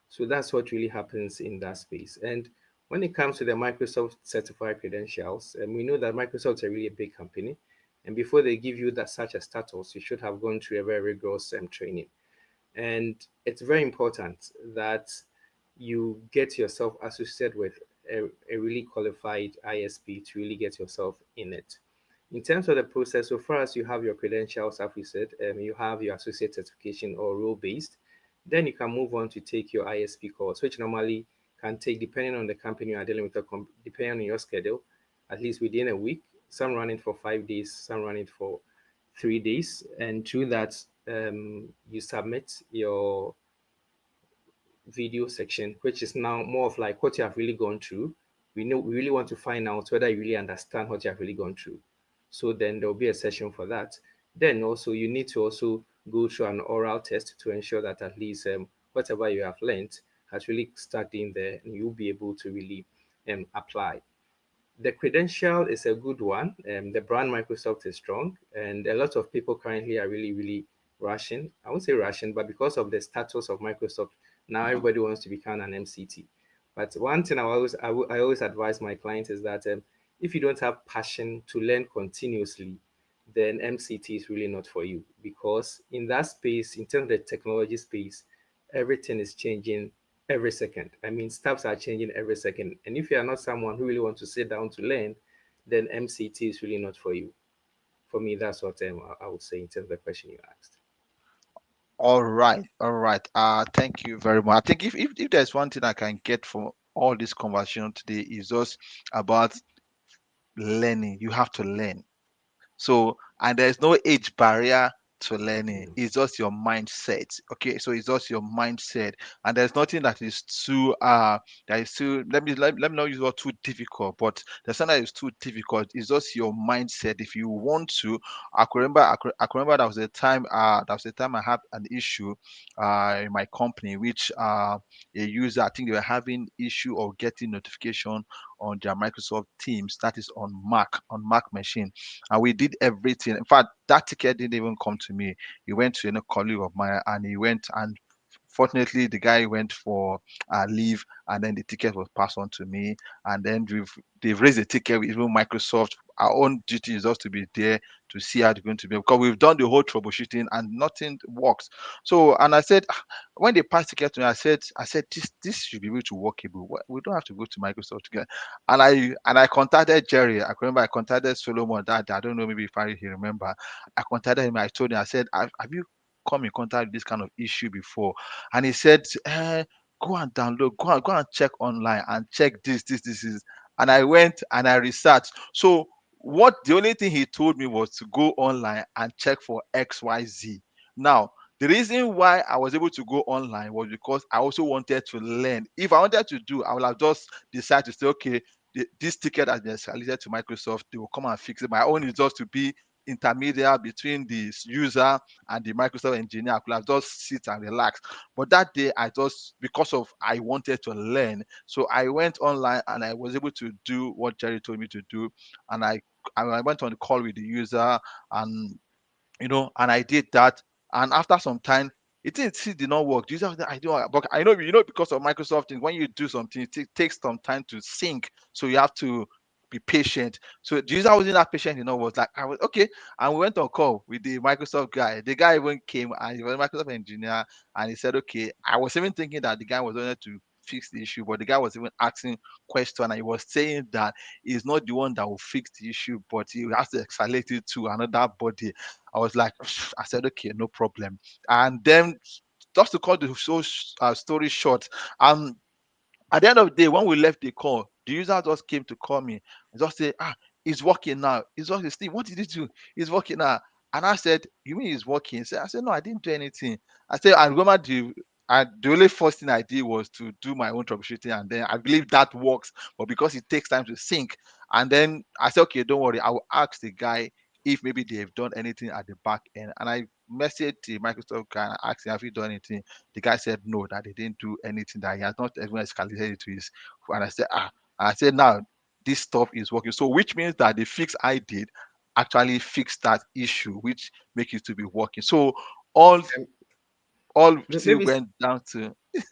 So that's what really happens in that space. And when it comes to the Microsoft certified credentials, we know that Microsoft is a really big company. And before they give you that such a status, you should have gone through a very rigorous training. And it's very important that you get yourself associated with a really qualified ISP to really get yourself in it. In terms of the process, so far as you have your credentials, as we said, you have your associate certification or role based, then you can move on to take your ISP course, which normally can take, depending on the company you are dealing with, depending on your schedule, at least within a week. Some run it for 5 days, some run it for 3 days. And through that, you submit your video section, which is now more of like what you have really gone through. We really want to find out whether you really understand what you have really gone through. So then there will be a session for that. Then also you need to also go through an oral test to ensure that at least whatever you have learned has really stuck in there and you'll be able to really apply. The credential is a good one. The brand Microsoft is strong, and a lot of people currently are really, really rushing. I won't say rushing, but because of the status of Microsoft, now everybody wants to become an MCT. But one thing I always advise my clients is that if you don't have passion to learn continuously, then MCT is really not for you because in that space, in terms of the technology space, everything is changing every second. I mean, stuffs are changing every second. And if you are not someone who really wants to sit down to learn, then MCT is really not for you. For me, that's what I would say in terms of the question you asked. All right, all right. Thank you very much. I think if there's one thing I can get from all this conversation today is just about learning. You have to learn. So, and there's no age barrier to learning. It's just your mindset. Okay, so it's just your mindset, and there's nothing that is too that is too. Let me not use the word too difficult, but there's something that is too difficult. It's just your mindset. If you want to, I could remember that was the time I had an issue in my company, which a user, I think they were having issue of getting notification on their Microsoft Teams, that is on Mac machine, and we did everything. In fact, that ticket didn't even come to me. He went to a colleague of mine, and he went, and fortunately the guy went for leave, and then the ticket was passed on to me, and then they've raised the ticket with even Microsoft. Our own duty is just to be there to see how they're going to be, because we've done the whole troubleshooting and nothing works. So, and I said, when they passed the ticket to me, I said this should be able to workable. We don't have to go to Microsoft to get. And I contacted Jerry. I remember I contacted Solomon that day. I don't know, maybe if he remember. I contacted him. I told him, I said, have you come in contact with this kind of issue before? And he said, go and download, go and check online and check this is. And I went and I researched. So the only thing he told me was to go online and check for XYZ. Now, the reason why I was able to go online was because I also wanted to learn. If I wanted to do, I would have just decided to say, okay, this ticket has been escalated to Microsoft. They will come and fix it. My own is just to be intermediate between the user and the Microsoft engineer. I could have just sit and relax. But that day, I just, because of I wanted to learn, so I went online and I was able to do what Jerry told me to do, and I went on the call with the user, and and I did that. And after some time, it did not work. User, I do, but I know, because of Microsoft thing, when you do something, it takes some time to sync. So you have to be patient. So the user wasn't that patient, was like, I was okay. And we went on call with the Microsoft guy. The guy even came, and he was a Microsoft engineer, and he said, okay, I was even thinking that the guy was going to fix the issue, but the guy was even asking question, and he was saying that he's not the one that will fix the issue, but he has to escalate it to another body. I was like, I said, okay, no problem. And then, just to cut the story short, at the end of the day, when we left the call, the user just came to call me and just say, it's working now. It's working. Steve, what did you do? It's working now. And I said, you mean it's working? I said, no, I didn't do anything. I said, I remember the only first thing I did was to do my own troubleshooting, and then I believe that works, but because it takes time to sync. And then I said, okay, don't worry, I will ask the guy if maybe they've done anything at the back end. And I messaged the Microsoft guy and asked him, have you done anything? The guy said no, that they didn't do anything, that he has not even escalated it to his. And I said, I said, now this stuff is working. So which means that the fix I did actually fixed that issue, which makes it to be working. So all still Maybe, went down to yeah.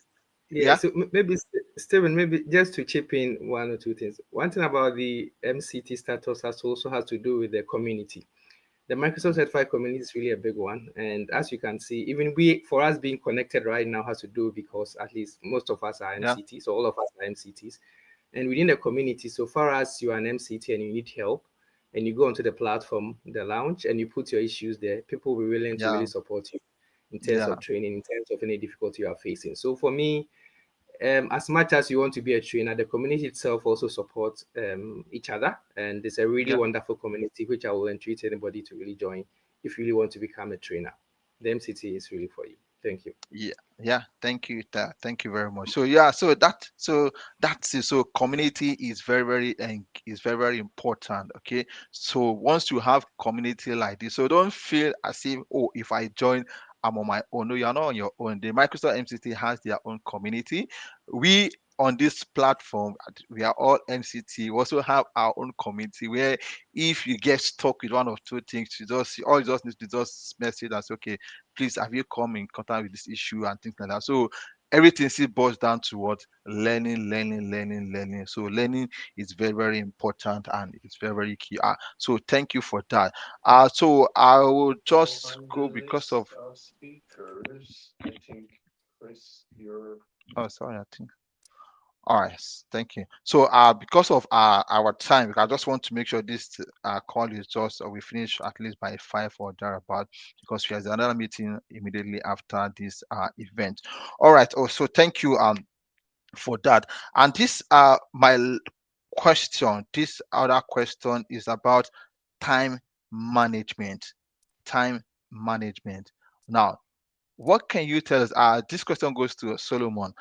yeah. So maybe Stephen, maybe just to chip in one or two things. One thing about the MCT status also has to do with the community. The Microsoft Certified community is really a big one, and as you can see, even for us being connected right now has to do because at least most of us are Yeah. MCTs, so all of us are MCTs, and within the community, so far as you are an MCT and you need help, and you go onto the platform, the lounge, and you put your issues there, people will be willing to Yeah. really support you in terms Yeah. of training, in terms of any difficulty you are facing. So for me, as much as you want to be a trainer, the community itself also supports each other, and it's a really Yeah. wonderful community which I will entreat anybody to really join if you really want to become a trainer. The MCT is really for you. Thank you. Yeah, thank you, thank you very much. So yeah, that's it. So community is very important. Okay, so once you have community like this, so don't feel as if, oh, if I join, I'm on my own. No, you're not on your own. The Microsoft MCT has their own community. We on this platform, we are all MCT. We also have our own community where if you get stuck with one of two things, you just need to just message us, okay, please, have you come in contact with this issue and things like that. So everything still boils down to what? Learning. So learning is very important, and it's very key. So thank you for that. So I will just On go the because list of of speakers, I think, Chris, you're oh, sorry, I think. All right, thank you. So, because of our time, I just want to make sure this call is just we finish at least by 5 or thereabout, because there's another meeting immediately after this event. All right. Oh, so thank you for that. And this question, this other question is about time management. Time management. Now, what can you tell us? This question goes to Solomon.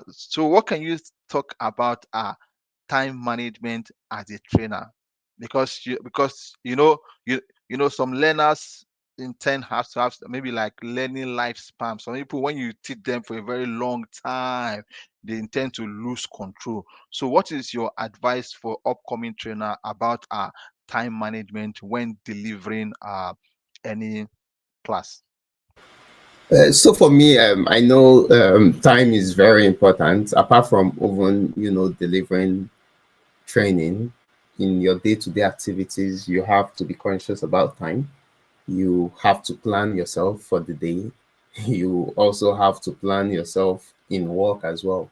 So what can you talk about time management as a trainer? Because some learners intend have to have maybe like learning lifespan. Some people, when you teach them for a very long time, they intend to lose control. So what is your advice for upcoming trainer about time management when delivering any class? So for me, I know time is very important. Apart from even delivering training in your day-to-day activities, you have to be conscious about time. You have to plan yourself for the day. You also have to plan yourself in work as well.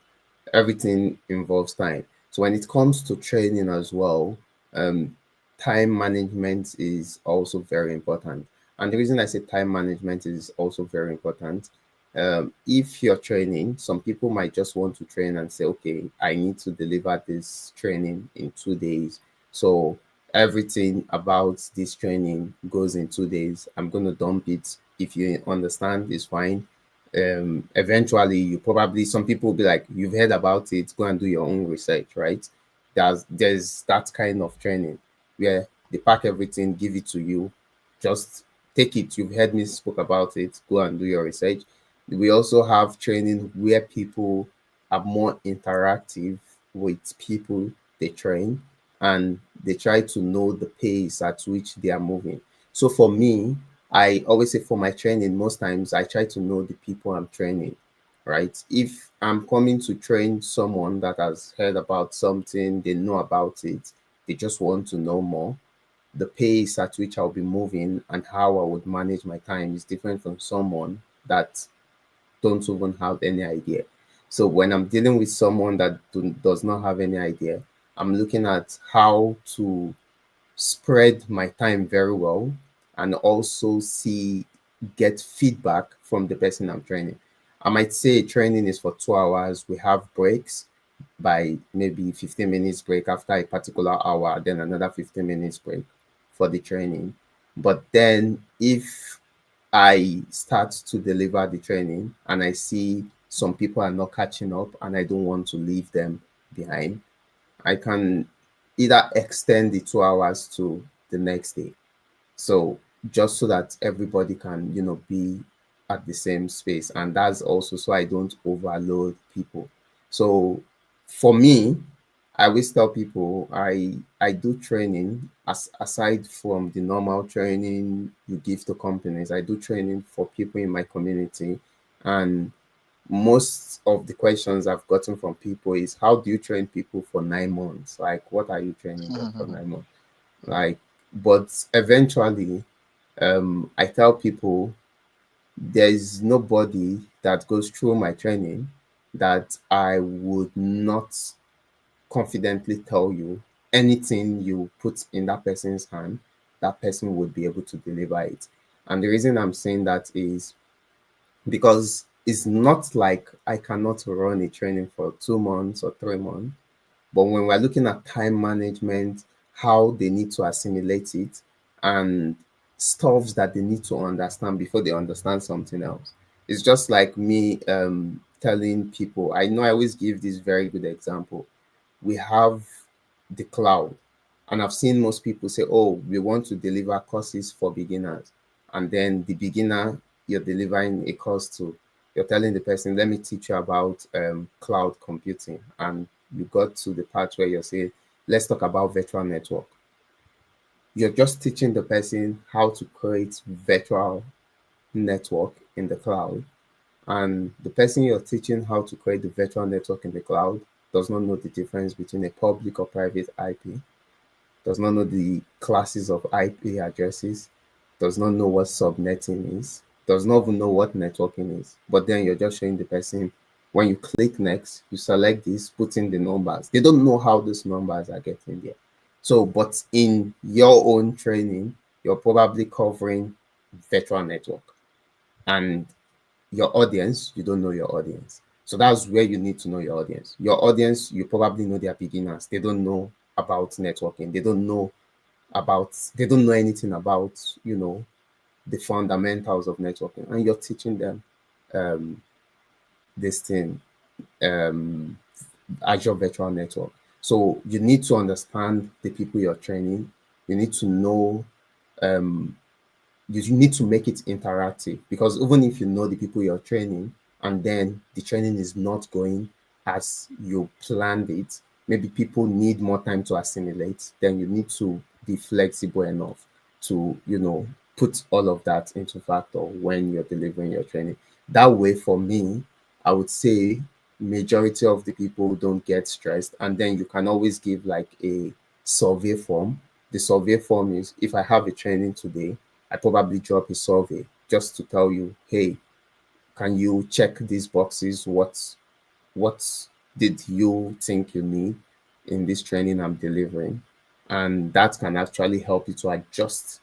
Everything involves time. So when it comes to training as well, um, time management is also very important. And the reason I say time management is also very important, if you're training, some people might just want to train and say, okay, I need to deliver this training in 2 days. So everything about this training goes in 2 days. I'm going to dump it. If you understand, it's fine. Eventually you probably, some people will be like, you've heard about it, go and do your own research, right? There's that kind of training where they pack everything, give it to you, just take it. You've heard me spoke about it. Go and do your research. We also have training where people are more interactive with people they train, and they try to know the pace at which they are moving. So for me, I always say for my training, most times I try to know the people I'm training, right? If I'm coming to train someone that has heard about something, they know about it, they just want to know more, the pace at which I'll be moving and how I would manage my time is different from someone that don't even have any idea. So when I'm dealing with someone that does not have any idea, I'm looking at how to spread my time very well, and also get feedback from the person I'm training. I might say training is for 2 hours. We have breaks by maybe 15 minutes break after a particular hour, then another 15 minutes break for the training. But then if I start to deliver the training and I see some people are not catching up and I don't want to leave them behind, I can either extend the 2 hours to the next day. So just so that everybody can, be at the same space. And that's also so I don't overload people. So for me, I always tell people I do training aside from the normal training you give to companies. I do training for people in my community, and most of the questions I've gotten from people is, how do you train people for 9 months? Like, what are you training them for 9 months? Like, but eventually, I tell people there is nobody that goes through my training that I would not confidently tell you anything you put in that person's hand, that person would be able to deliver it. And the reason I'm saying that is because it's not like I cannot run a training for 2 months or 3 months. But when we're looking at time management, how they need to assimilate it, and stuffs that they need to understand before they understand something else, it's just like me telling people. I know I always give this very good example. We have the cloud, and I've seen most people say, oh, we want to deliver courses for beginners, and then the beginner you're delivering a course to, you're telling the person, let me teach you about cloud computing, and you got to the part where you're saying, let's talk about virtual network. You're just teaching the person how to create virtual network in the cloud, and the person you're teaching how to create the virtual network in the cloud does not know the difference between a public or private IP, does not know the classes of IP addresses, does not know what subnetting is, does not even know what networking is. But then you're just showing the person, when you click next, you select this, put in the numbers. They don't know how those numbers are getting there. So, but in your own training, you're probably covering virtual network, and your audience, you don't know your audience. So that's where you need to know your audience. Your audience, you probably know they are beginners. They don't know about networking. They don't know anything about, the fundamentals of networking. And you're teaching them um, this thing, um, Azure Virtual Network. So you need to understand the people you're training. You need to know um, you need to make it interactive, because even if you know the people you're training and then the training is not going as you planned it, maybe people need more time to assimilate, then you need to be flexible enough to, put all of that into factor when you're delivering your training. That way, for me, I would say majority of the people don't get stressed. And then you can always give like a survey form. The survey form is, if I have a training today, I probably drop a survey just to tell you, hey, can you check these boxes? What did you think you need in this training I'm delivering? And that can actually help you to adjust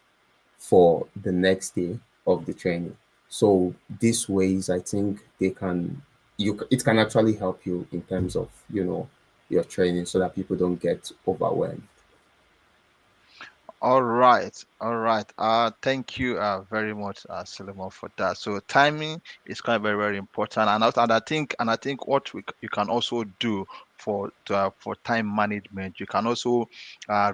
for the next day of the training. So these ways, I think it can actually help you in terms of, your training, so that people don't get overwhelmed. All right, all right. Thank you very much, Solomon, for that. So timing is kind of very, very important, and I think what you can also do for time management, you can also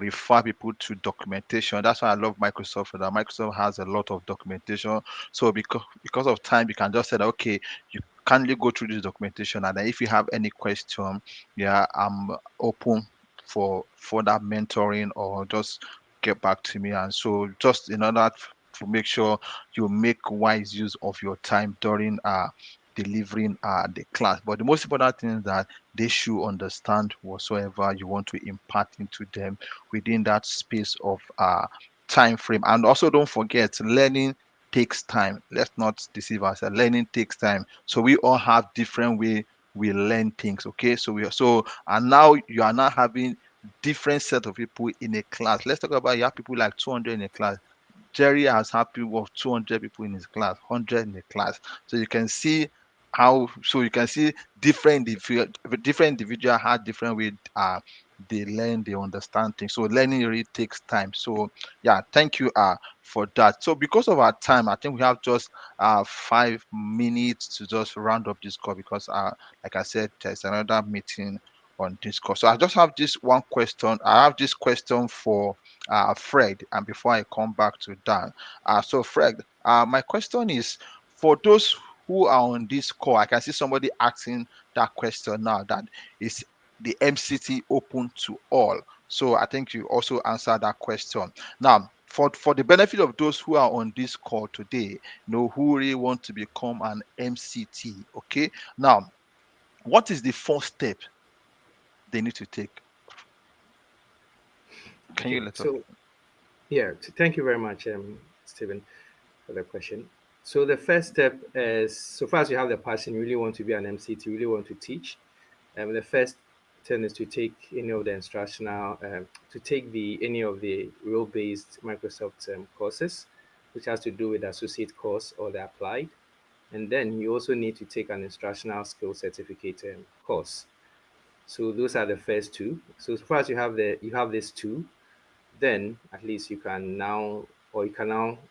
refer people to documentation. That's why I love Microsoft. For that Microsoft has a lot of documentation. So because of time, you can just say that, okay, you kindly go through this documentation, and then if you have any question, yeah, I'm open for that mentoring, or just get back to me. And so just in order to make sure you make wise use of your time during delivering the class. But the most important thing is that they should understand whatsoever you want to impart into them within that space of time frame. And also don't forget, learning takes time. Let's not deceive ourselves. Learning takes time. So we all have different way we learn things. Okay. And now you are now having different set of people in a class. Let's talk about, you have people like 200 in a class. Jerry has had people of 200 people in his class, 100 in the class. So you can see different individual had different way they learn, they understand things. So learning really takes time. So yeah, thank you for that. So because of our time, I think we have just 5 minutes to just round up this call, because like I said, there's another meeting on this call. So I just have this one question. I have this question for Fred, and before I come back to Dan. So Fred, my question is, for those who are on this call, I can see somebody asking that question now, that is the MCT open to all? So I think you also answered that question. Now, for the benefit of those who are on this call today, who really want to become an MCT, okay? Now, what is the first step they need to take? Can you Okay, let us? so yeah, thank you very much, Stephen, for the question. So the first step is, so far as you have the passion, you really want to be an MCT, you really want to teach. The first thing is to take any of the instructional, to take the any of the role-based Microsoft courses, which has to do with the associate course or the applied. And then you also need to take an instructional skill certificate course. So those are the first two. So as far as you have these two, then at least you can now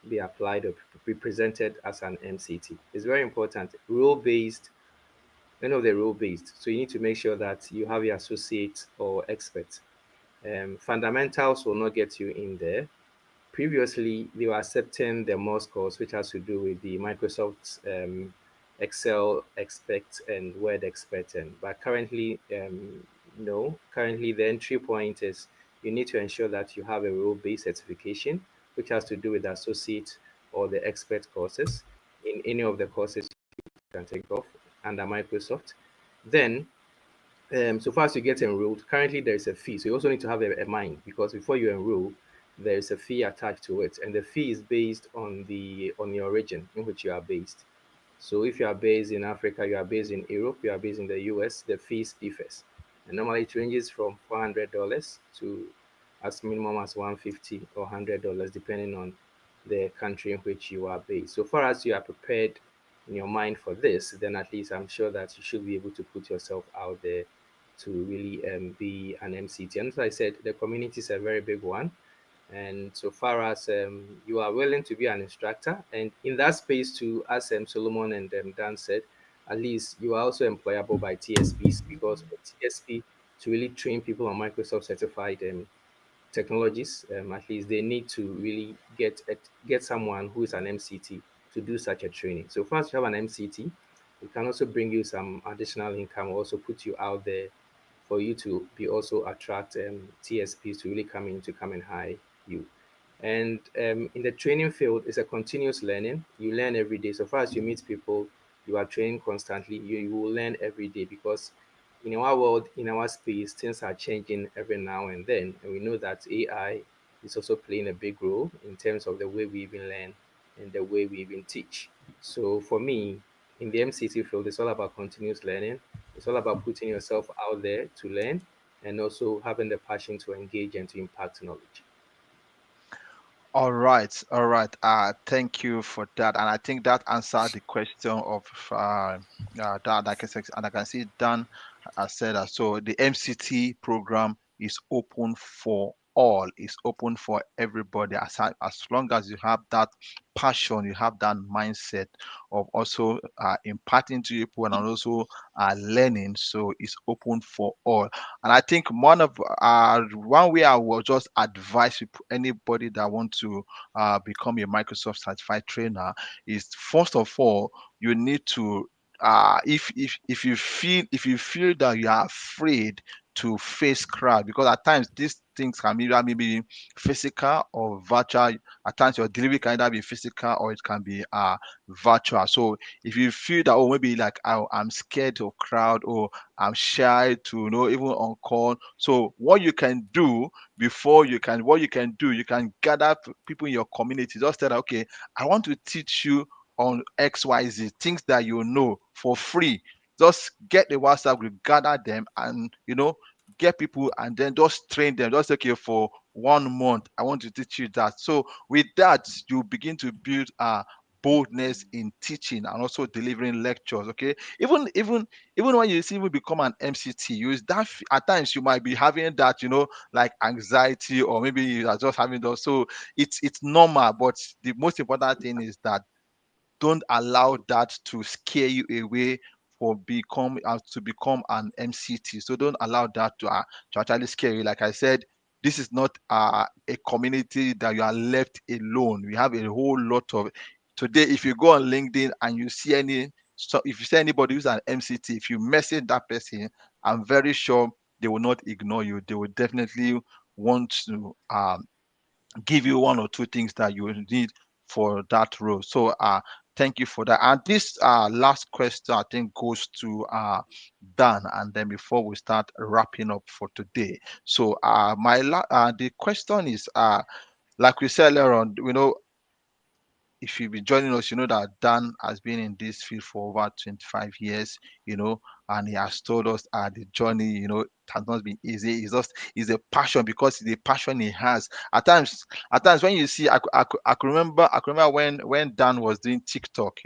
be applied or be presented as an MCT. It's very important. Role based, they're role based. So you need to make sure that you have your associate or expert. Fundamentals will not get you in there. Previously, they were accepting the MOS course, which has to do with the Microsoft Excel expert and Word expert. But currently, no. Currently, the entry point is you need to ensure that you have a role-based certification, which has to do with the associate or the expert courses in any of the courses you can take off under Microsoft. Then so far as you get enrolled, currently there is a fee. So you also need to have a mind, because before you enroll, there is a fee attached to it, and the fee is based on your region in which you are based. So if you are based in Africa, you are based in Europe, you are based in the US, the fees differs. And normally it ranges from $400 to as minimum as 150 or $100, depending on the country in which you are based. So far as you are prepared in your mind for this, then at least I'm sure that you should be able to put yourself out there to really be an MCT. And as I said, the community is a very big one. And so far as you are willing to be an instructor, and in that space too, as Solomon and Dan said, at least you are also employable by TSPs, because for TSP to really train people on Microsoft certified technologies, at least they need to really get someone who is an MCT to do such a training. So first, you have an MCT, it can also bring you some additional income, also put you out there for you to be also attract TSPs to really come and hire you. And in the training field, it's a continuous learning. You learn every day. So far as you meet people, you are training constantly. You will learn every day, because in our world, in our space, things are changing every now and then. And we know that AI is also playing a big role in terms of the way we even learn and the way we even teach. So for me, in the MCT field, it's all about continuous learning. It's all about putting yourself out there to learn, and also having the passion to engage and to impact knowledge. All right, all right. Thank you for that, and I think that answered the question of that. And I can see Dan said that. So the MCT program is open for all. It's open for everybody as long as you have that passion, you have that mindset of also imparting to people and also learning. So it's open for all. And I think one way I will just advise anybody that want to become a Microsoft certified trainer is, first of all, you need to if you feel that you are afraid to face crowd, because at times these things can be either maybe physical or virtual. At times your delivery can either be physical or it can be virtual. So if you feel that, oh, maybe like, oh, I'm scared of crowd, or I'm shy to, even on call, so what you can do what you can do, you can gather people in your community. Just tell them, okay, I want to teach you on XYZ things that you know for free. Just get the WhatsApp group, gather them, and get people, and then just train them. Just, okay, for 1 month I want to teach you that. So with that, you begin to build boldness in teaching and also delivering lectures. Okay, even when you see you become an MCT, you that at times you might be having that, like anxiety, or maybe you are just having those. So it's normal, but the most important thing is that don't allow that to scare you away for to become an MCT. So don't allow that to actually scare you. Like I said, this is not a community that you are left alone. We have a whole lot of today. If you go on LinkedIn and you see if you see anybody who's an MCT, if you message that person, I'm very sure they will not ignore you. They will definitely want to give you one or two things that you need for that role. So thank you for that. And this last question, I think, goes to Dan, and then before we start wrapping up for today. So the question is, like we said earlier on, if you've been joining us, you know that Dan has been in this field for over 25 years, and he has told us the journey, it has not been easy. It's a passion, because it's the passion he has. At times when you see, I could remember when Dan was doing TikTok,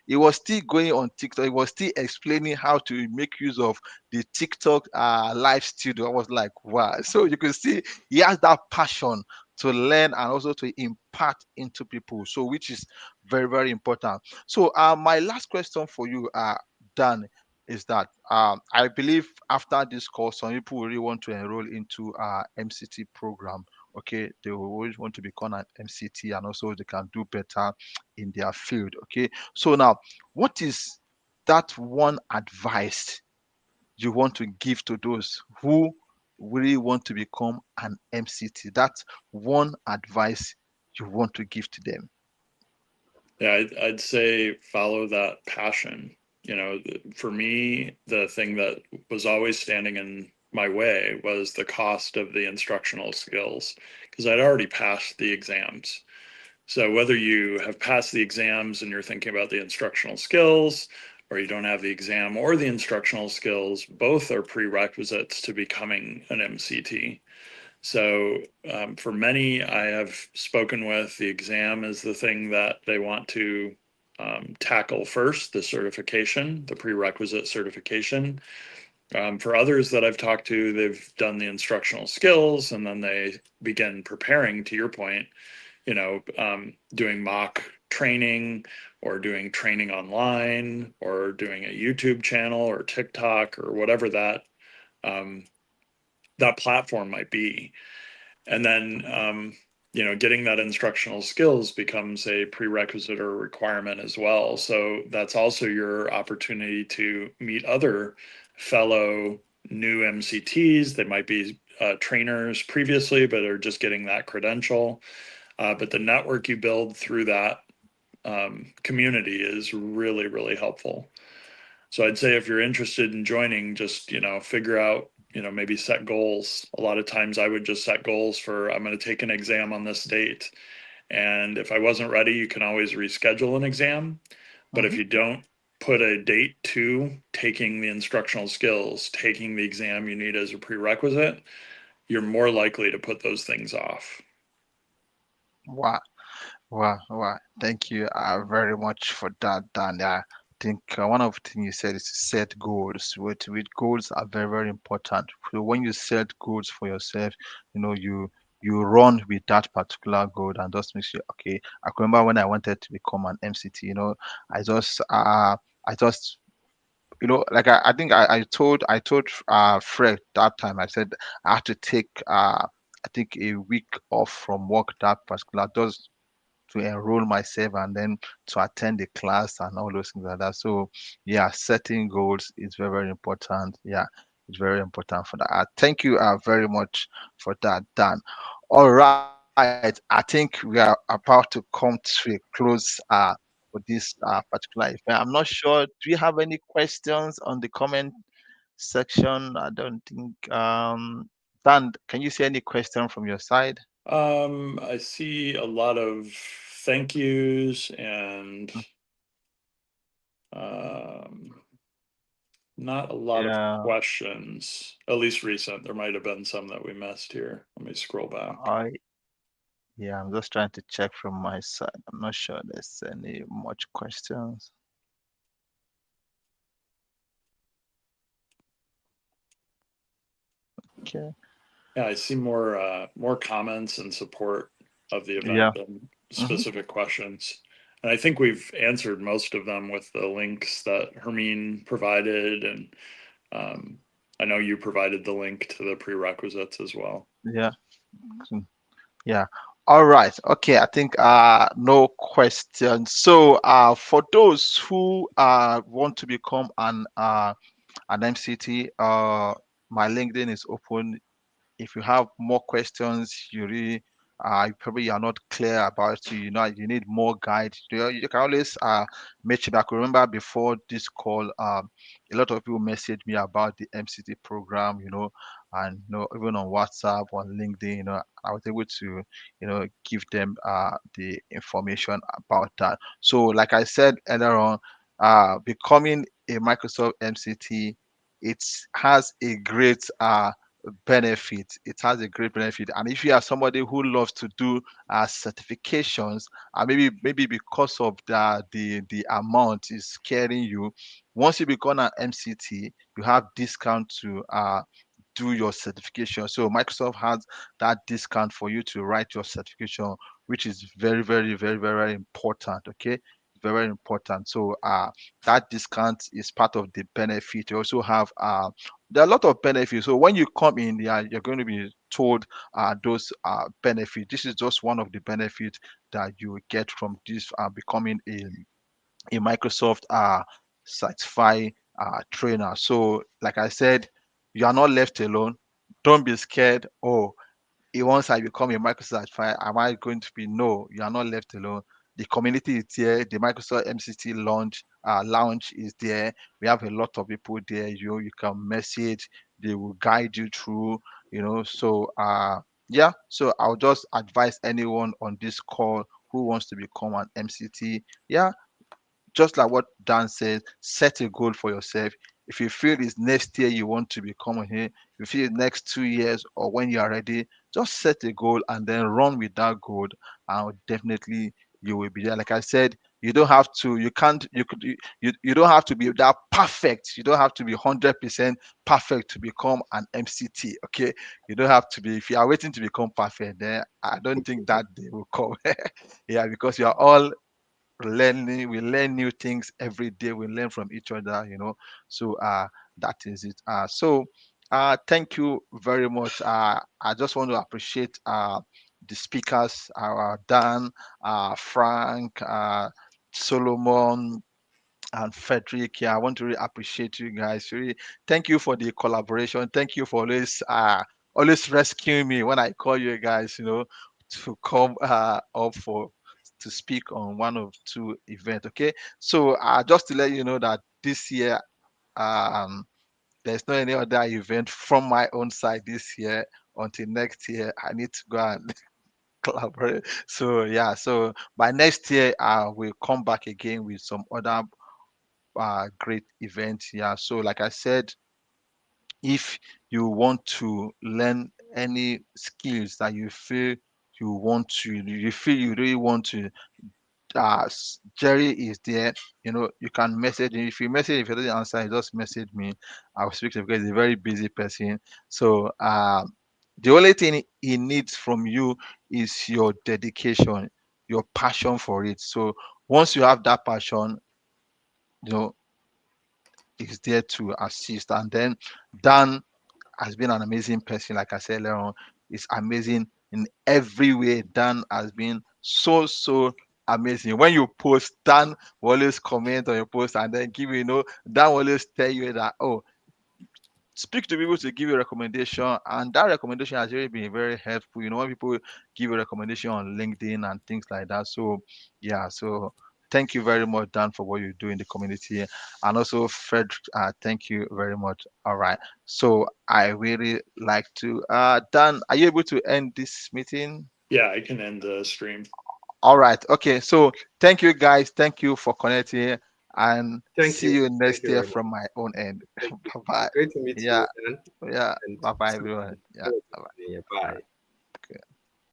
he was still going on TikTok. He was still explaining how to make use of the TikTok live studio. I was like, wow. So you can see he has that passion to learn and also to impart into people. So which is very, very important. So my last question for you, Dan, is that I believe after this course, some people really want to enroll into MCT program. Okay, they will always want to become an MCT, and also they can do better in their field. Okay, so now, what is that one advice you want to give to those who really want to become an MCT? That's one advice you want to give to them. Yeah, I'd say follow that passion. For me, the thing that was always standing in my way was the cost of the instructional skills, because I'd already passed the exams. So whether you have passed the exams and you're thinking about the instructional skills, or you don't have the exam or the instructional skills, both are prerequisites to becoming an MCT. So for many I have spoken with, the exam is the thing that they want to tackle first, the certification, the prerequisite certification. For others that I've talked to, they've done the instructional skills and then they begin preparing, to your point, doing mock training or doing training online or doing a YouTube channel or TikTok or whatever that platform might be. And then, getting that instructional skills becomes a prerequisite or requirement as well. So that's also your opportunity to meet other fellow new MCTs. They might be trainers previously, but are just getting that credential. But the network you build through that community is really, really helpful. So I'd say if you're interested in joining, just, figure out, maybe set goals. A lot of times I would just set goals for, I'm going to take an exam on this date. And if I wasn't ready, you can always reschedule an exam. But if you don't put a date to taking the instructional skills, taking the exam you need as a prerequisite, you're more likely to put those things off. Wow. Wow, wow. Thank you very much for that, Dan. I think one of the things you said is to set goals. With goals are very, very important. So when you set goals for yourself, you you run with that particular goal and just make sure, okay, I can remember when I wanted to become an MCT, I just I just like I think I told Fred that time. I said I had to take I think a week off from work that particular just to enroll myself and then to attend the class and all those things like that. So yeah, setting goals is very, very important. Yeah, it's very important for that. Thank you very much for that, Dan. All right, I think we are about to come to a close for this particular event. I'm not sure. Do you have any questions on the comment section? I don't think. Dan, can you see any question from your side? I see a lot of thank yous and um, not a lot of Yeah. questions, at least recent. There might have been some that we missed here. Let me scroll back. I Yeah, I'm just trying to check from my side. I'm not sure there's any much questions. Okay. Yeah, I see more comments and support of the event Yeah. than Hmm. specific questions. And I think we've answered most of them with the links that Hermine provided, and um, I know you provided the link to the prerequisites as well. Yeah. Mm, yeah. All right. Okay. I think no questions. So for those who want to become an MCT, my LinkedIn is open. If you have more questions, you really probably are not clear about it, you need more guide. You can always mention. I could remember before this call, a lot of people messaged me about the MCT program, and even on WhatsApp, on LinkedIn, I was able to give them the information about that. So like I said earlier on, becoming a Microsoft MCT, it has a great benefit. It has a great benefit. And if you are somebody who loves to do certifications, and maybe because of the amount is scaring you, once you become an MCT, you have discount to do your certification. So Microsoft has that discount for you to write your certification, which is very, very, very, very, very important. Okay, very, very important. So that discount is part of the benefit. You also have there are a lot of benefits. So when you come in, yeah, you're going to be told those benefits. This is just one of the benefits that you get from this becoming a Microsoft certified trainer. So, like I said, you are not left alone. Don't be scared. Oh, once I become a Microsoft certified, am I going to be? No, you are not left alone. The community is there. The Microsoft MCT launch is there. We have a lot of people there. You can message. They will guide you through. So yeah. So I'll just advise anyone on this call who wants to become an MCT. Yeah, just like what Dan says, set a goal for yourself. If you feel it's next year you want to become here, if you feel it's next 2 years or when you are ready, just set a goal and then run with that goal, and definitely you will be there. Like I said, you don't have to, you can't, you could, you don't have to be that perfect. You don't have to be 100% perfect to become an MCT. Okay, you don't have to be. If you are waiting to become perfect, then I don't think that day will come. Yeah, because you are all learning, we learn new things every day, we learn from each other, so that is it. Thank you very much. I just want to appreciate the speakers, Dan, Frank, Solomon, and Frederick. Yeah, I want to really appreciate you guys. Really, thank you for the collaboration. Thank you for always rescuing me when I call you guys, to come up for to speak on one of two events. Okay, so just to let you know that this year, um, there's no any other event from my own side this year. Until next year, I need to go and collaborate. So yeah, so by next year, we'll come back again with some other great event. Yeah, so like I said, if you want to learn any skills that you feel you feel you really want to, Jerry is there. You can message him. If you message, if you don't answer, you just message me. I'll speak to him because he's a very busy person. So The only thing he needs from you is your dedication, your passion for it. So once you have that passion, you know, is there to assist. And then Dan has been an amazing person, like I said earlier on. It's amazing in every way. Dan has been so amazing. When you post, Dan will always comment on your post and then give Dan will always tell you that, oh, speak to people to give you a recommendation, and that recommendation has really been very helpful. When people give a recommendation on LinkedIn and things like that. So yeah, so thank you very much, Dan, for what you do in the community, and also Fred, thank you very much. All right, so I really like to Dan, are you able to end this meeting? Yeah, I can end the stream. All right, okay, so thank you guys, thank you for connecting, and Thank see you. you Thank next you year very much. from my own end. Thank you. Bye bye. Great to meet Yeah, you, Dan. yeah, And bye bye everyone. Yeah, bye bye. bye.